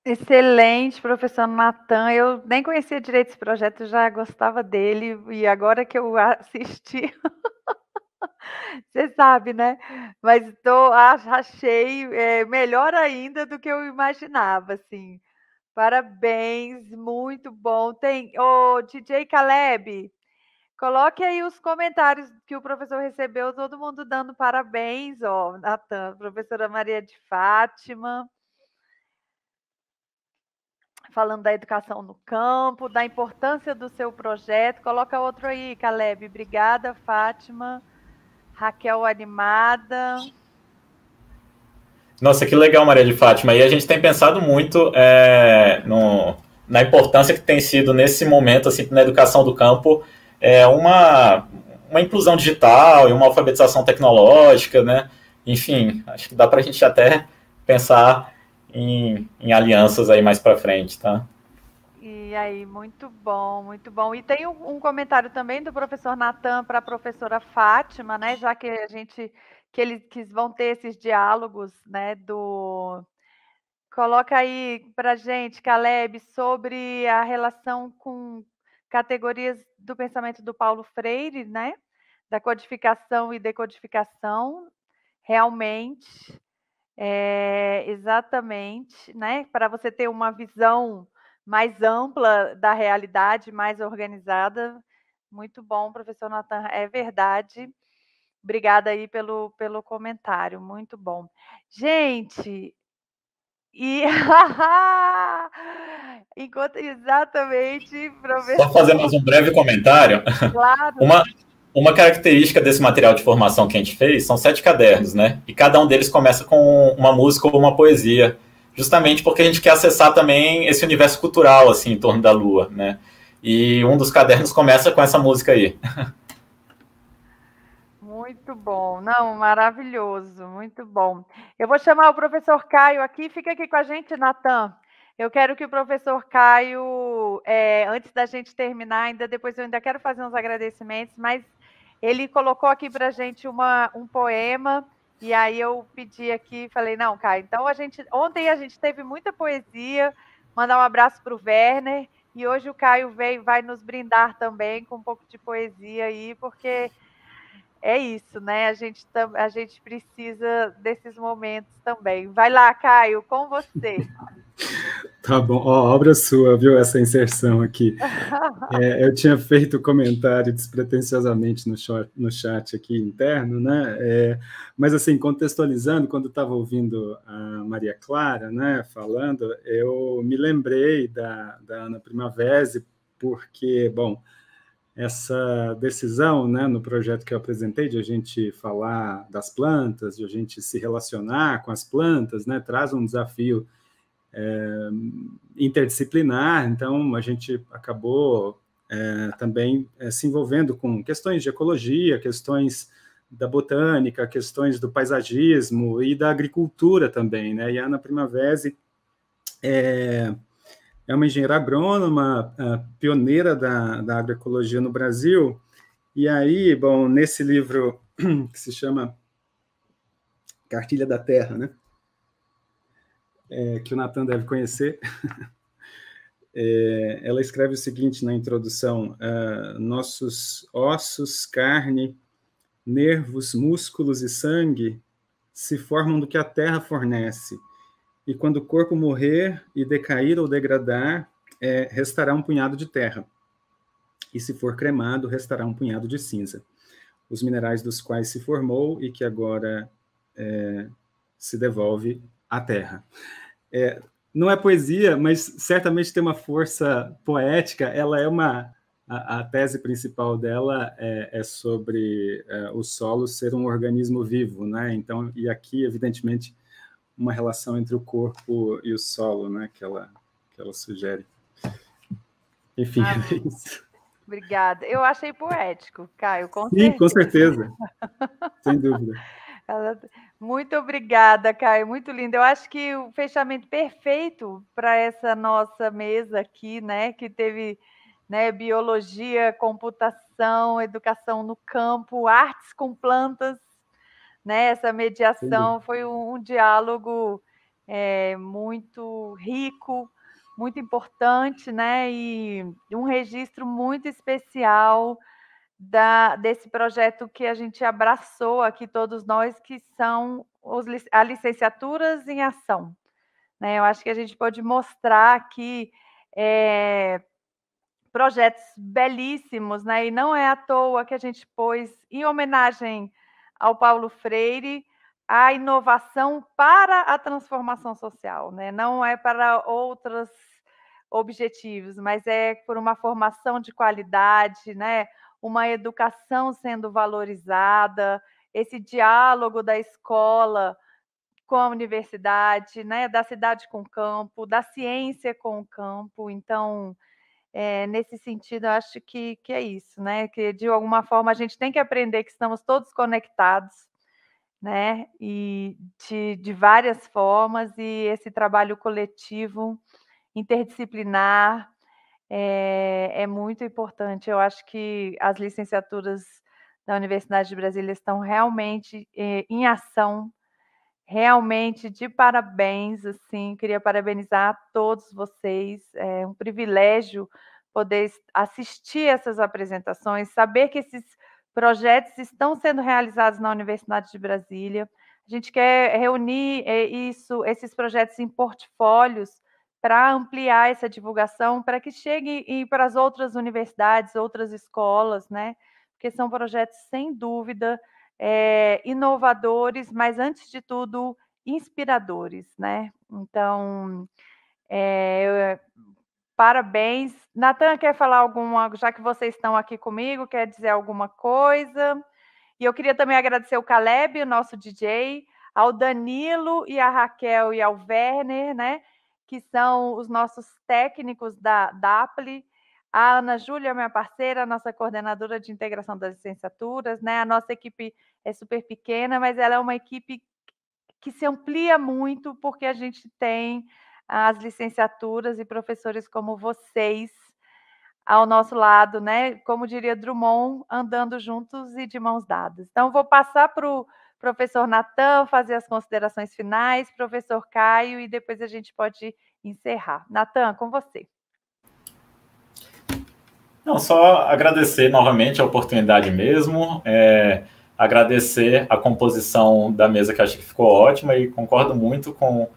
Excelente, professor Natan. Eu nem conhecia direito esse projeto, já gostava dele, e agora que eu assisti... Você sabe, né? Mas achei melhor ainda do que eu imaginava, assim. Parabéns, muito bom. Ô, DJ Caleb, coloque aí os comentários que o professor recebeu, todo mundo dando parabéns, ó, Natan, professora Maria de Fátima. falando da educação no campo, da importância do seu projeto. Coloca outro aí, Caleb. Obrigada, Fátima. Raquel animada. Nossa, que legal, Maria de Fátima. E a gente tem pensado muito na importância que tem sido nesse momento, assim, na educação do campo, uma inclusão digital e uma alfabetização tecnológica, né? Enfim, acho que dá para a gente até pensar em alianças aí mais para frente, tá? E aí, muito bom, muito bom. E tem um comentário também do professor Natan para a professora Fátima, né? Já que eles vão ter esses diálogos, né? Coloca aí para gente, Caleb, sobre a relação com categorias do pensamento do Paulo Freire, né? Da codificação e decodificação, realmente, exatamente, né? Para você ter uma visão mais ampla da realidade, mais organizada. Muito bom, professor Natan, é verdade. Obrigada aí pelo comentário, muito bom. Gente, enquanto exatamente, professor. Só fazer mais um breve comentário. Claro. Uma característica desse material de formação que a gente fez são 7 cadernos, né? E cada um deles começa com uma música ou uma poesia, justamente porque a gente quer acessar também esse universo cultural, assim, em torno da Lua, né? E um dos cadernos começa com essa música aí. Muito bom, não, maravilhoso, muito bom. Eu vou chamar o professor Caio aqui, fica aqui com a gente, Natan. Eu quero que o professor Caio, antes da gente terminar, depois eu ainda quero fazer uns agradecimentos, mas ele colocou aqui para a gente um poema, e aí eu pedi aqui, falei, não, Caio, então ontem a gente teve muita poesia, mandar um abraço para o Werner, e hoje o Caio vai nos brindar também com um pouco de poesia aí, porque é isso, né? A gente precisa desses momentos também. Vai lá, Caio, com você. Tá bom, obra sua, viu, essa inserção aqui. Eu tinha feito comentário despretensiosamente no chat aqui interno, né? Mas, assim, contextualizando, quando estava ouvindo a Maria Clara, né, falando, eu me lembrei da Ana Primavera, porque, bom, essa decisão, né, no projeto que eu apresentei, de a gente falar das plantas, de a gente se relacionar com as plantas, né, traz um desafio interdisciplinar, então a gente acabou também se envolvendo com questões de ecologia, questões da botânica, questões do paisagismo e da agricultura também, né, e a Ana Primavera é uma engenheira agrônoma, pioneira da agroecologia no Brasil, e aí, bom, nesse livro que se chama Cartilha da Terra, né, que o Natan deve conhecer, ela escreve o seguinte na introdução: nossos ossos, carne, nervos, músculos e sangue se formam do que a terra fornece, e quando o corpo morrer e decair ou degradar, restará um punhado de terra, e se for cremado, restará um punhado de cinza, os minerais dos quais se formou e que agora se devolve à terra. Não é poesia, mas certamente tem uma força poética. Ela a tese principal dela é sobre o solo ser um organismo vivo, né? Então, e aqui, evidentemente, uma relação entre o corpo e o solo, né, que ela sugere. Enfim, é isso. Obrigada. Eu achei poético, Caio, com certeza. Sim, com certeza. Sem dúvida. Muito obrigada, Caio, muito lindo. Eu acho que o fechamento perfeito para essa nossa mesa aqui, né, que teve, né, biologia, computação, educação no campo, artes com plantas, né, essa mediação foi um diálogo muito rico, muito importante, né, e um registro muito especial desse projeto que a gente abraçou aqui, todos nós, que são as licenciaturas em ação, né? Eu acho que a gente pode mostrar aqui projetos belíssimos, né? E não é à toa que a gente pôs, em homenagem ao Paulo Freire, a inovação para a transformação social, né? Não é para objetivos, mas é por uma formação de qualidade, né? Uma educação sendo valorizada, esse diálogo da escola com a universidade, né? Da cidade com o campo, da ciência com o campo. Então, nesse sentido, eu acho que é isso, né? Que de alguma forma a gente tem que aprender que estamos todos conectados, né? E de várias formas, e esse trabalho coletivo, interdisciplinar, é muito importante. Eu acho que as licenciaturas da Universidade de Brasília estão realmente em ação, realmente de parabéns, assim, queria parabenizar a todos vocês, é um privilégio poder assistir essas apresentações, saber que esses projetos estão sendo realizados na Universidade de Brasília. A gente quer reunir esses projetos em portfólios para ampliar essa divulgação, para que chegue para as outras universidades, outras escolas, né? Porque são projetos, sem dúvida, inovadores, mas, antes de tudo, inspiradores, né? Então, parabéns. Natan, quer falar alguma, já que vocês estão aqui comigo, quer dizer alguma coisa? E eu queria também agradecer o Caleb, o nosso DJ, ao Danilo e a Raquel e ao Werner, né? Que são os nossos técnicos da DAPLE, a Ana Júlia, minha parceira, a nossa coordenadora de integração das licenciaturas, né? A nossa equipe é super pequena, mas ela é uma equipe que se amplia muito, porque a gente tem as licenciaturas e professores como vocês ao nosso lado, né? Como diria Drummond, andando juntos e de mãos dadas. Então, vou passar para o professor Natan fazer as considerações finais, professor Caio, e depois a gente pode encerrar. Natan, com você. Não, só agradecer novamente a oportunidade mesmo, agradecer a composição da mesa, que acho que ficou ótima, e concordo muito com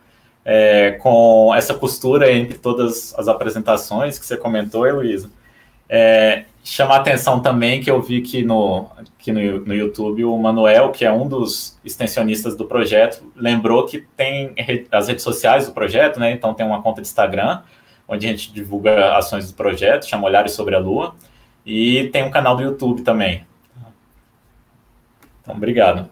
essa costura entre todas as apresentações que você comentou, Heloísa. Chamar a atenção também que eu vi que no YouTube o Manuel, que é um dos extensionistas do projeto, lembrou que tem as redes sociais do projeto, né? Então tem uma conta de Instagram, onde a gente divulga ações do projeto, chama Olhares sobre a Lua, e tem um canal do YouTube também. Então, obrigado.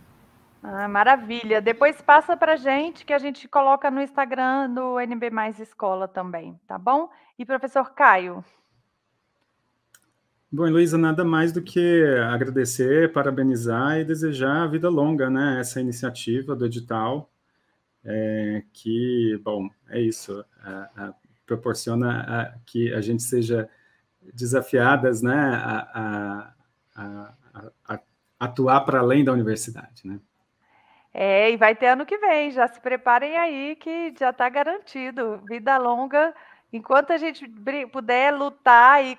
Maravilha. Depois passa para a gente, que a gente coloca no Instagram do NB Mais Escola também, tá bom? E professor Caio? Bom, Heloísa, nada mais do que agradecer, parabenizar e desejar vida longa, né? Essa iniciativa do edital, que, bom, é isso, proporciona que a gente seja desafiadas, né, a atuar para além da universidade, né? E vai ter ano que vem, já se preparem aí, que já está garantido, vida longa, enquanto a gente puder lutar e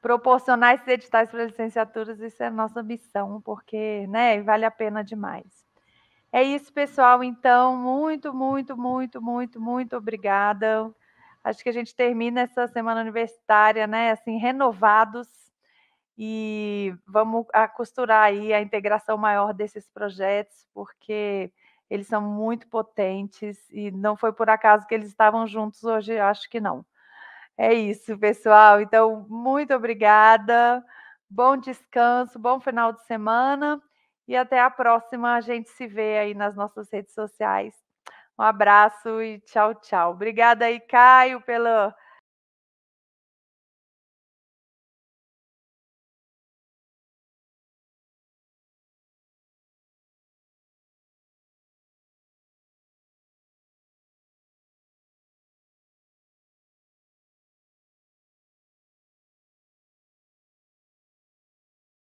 proporcionar esses editais para licenciaturas, isso é a nossa missão, porque, né, vale a pena demais. É isso, pessoal. Então, muito, muito, muito, muito, muito obrigada. Acho que a gente termina essa semana universitária, né, assim, renovados, e vamos costurar aí a integração maior desses projetos, porque eles são muito potentes e não foi por acaso que eles estavam juntos hoje, acho que não. É isso, pessoal. Então, muito obrigada. Bom descanso, bom final de semana. E até a próxima. A gente se vê aí nas nossas redes sociais. Um abraço e tchau, tchau. Obrigada aí, Caio, pela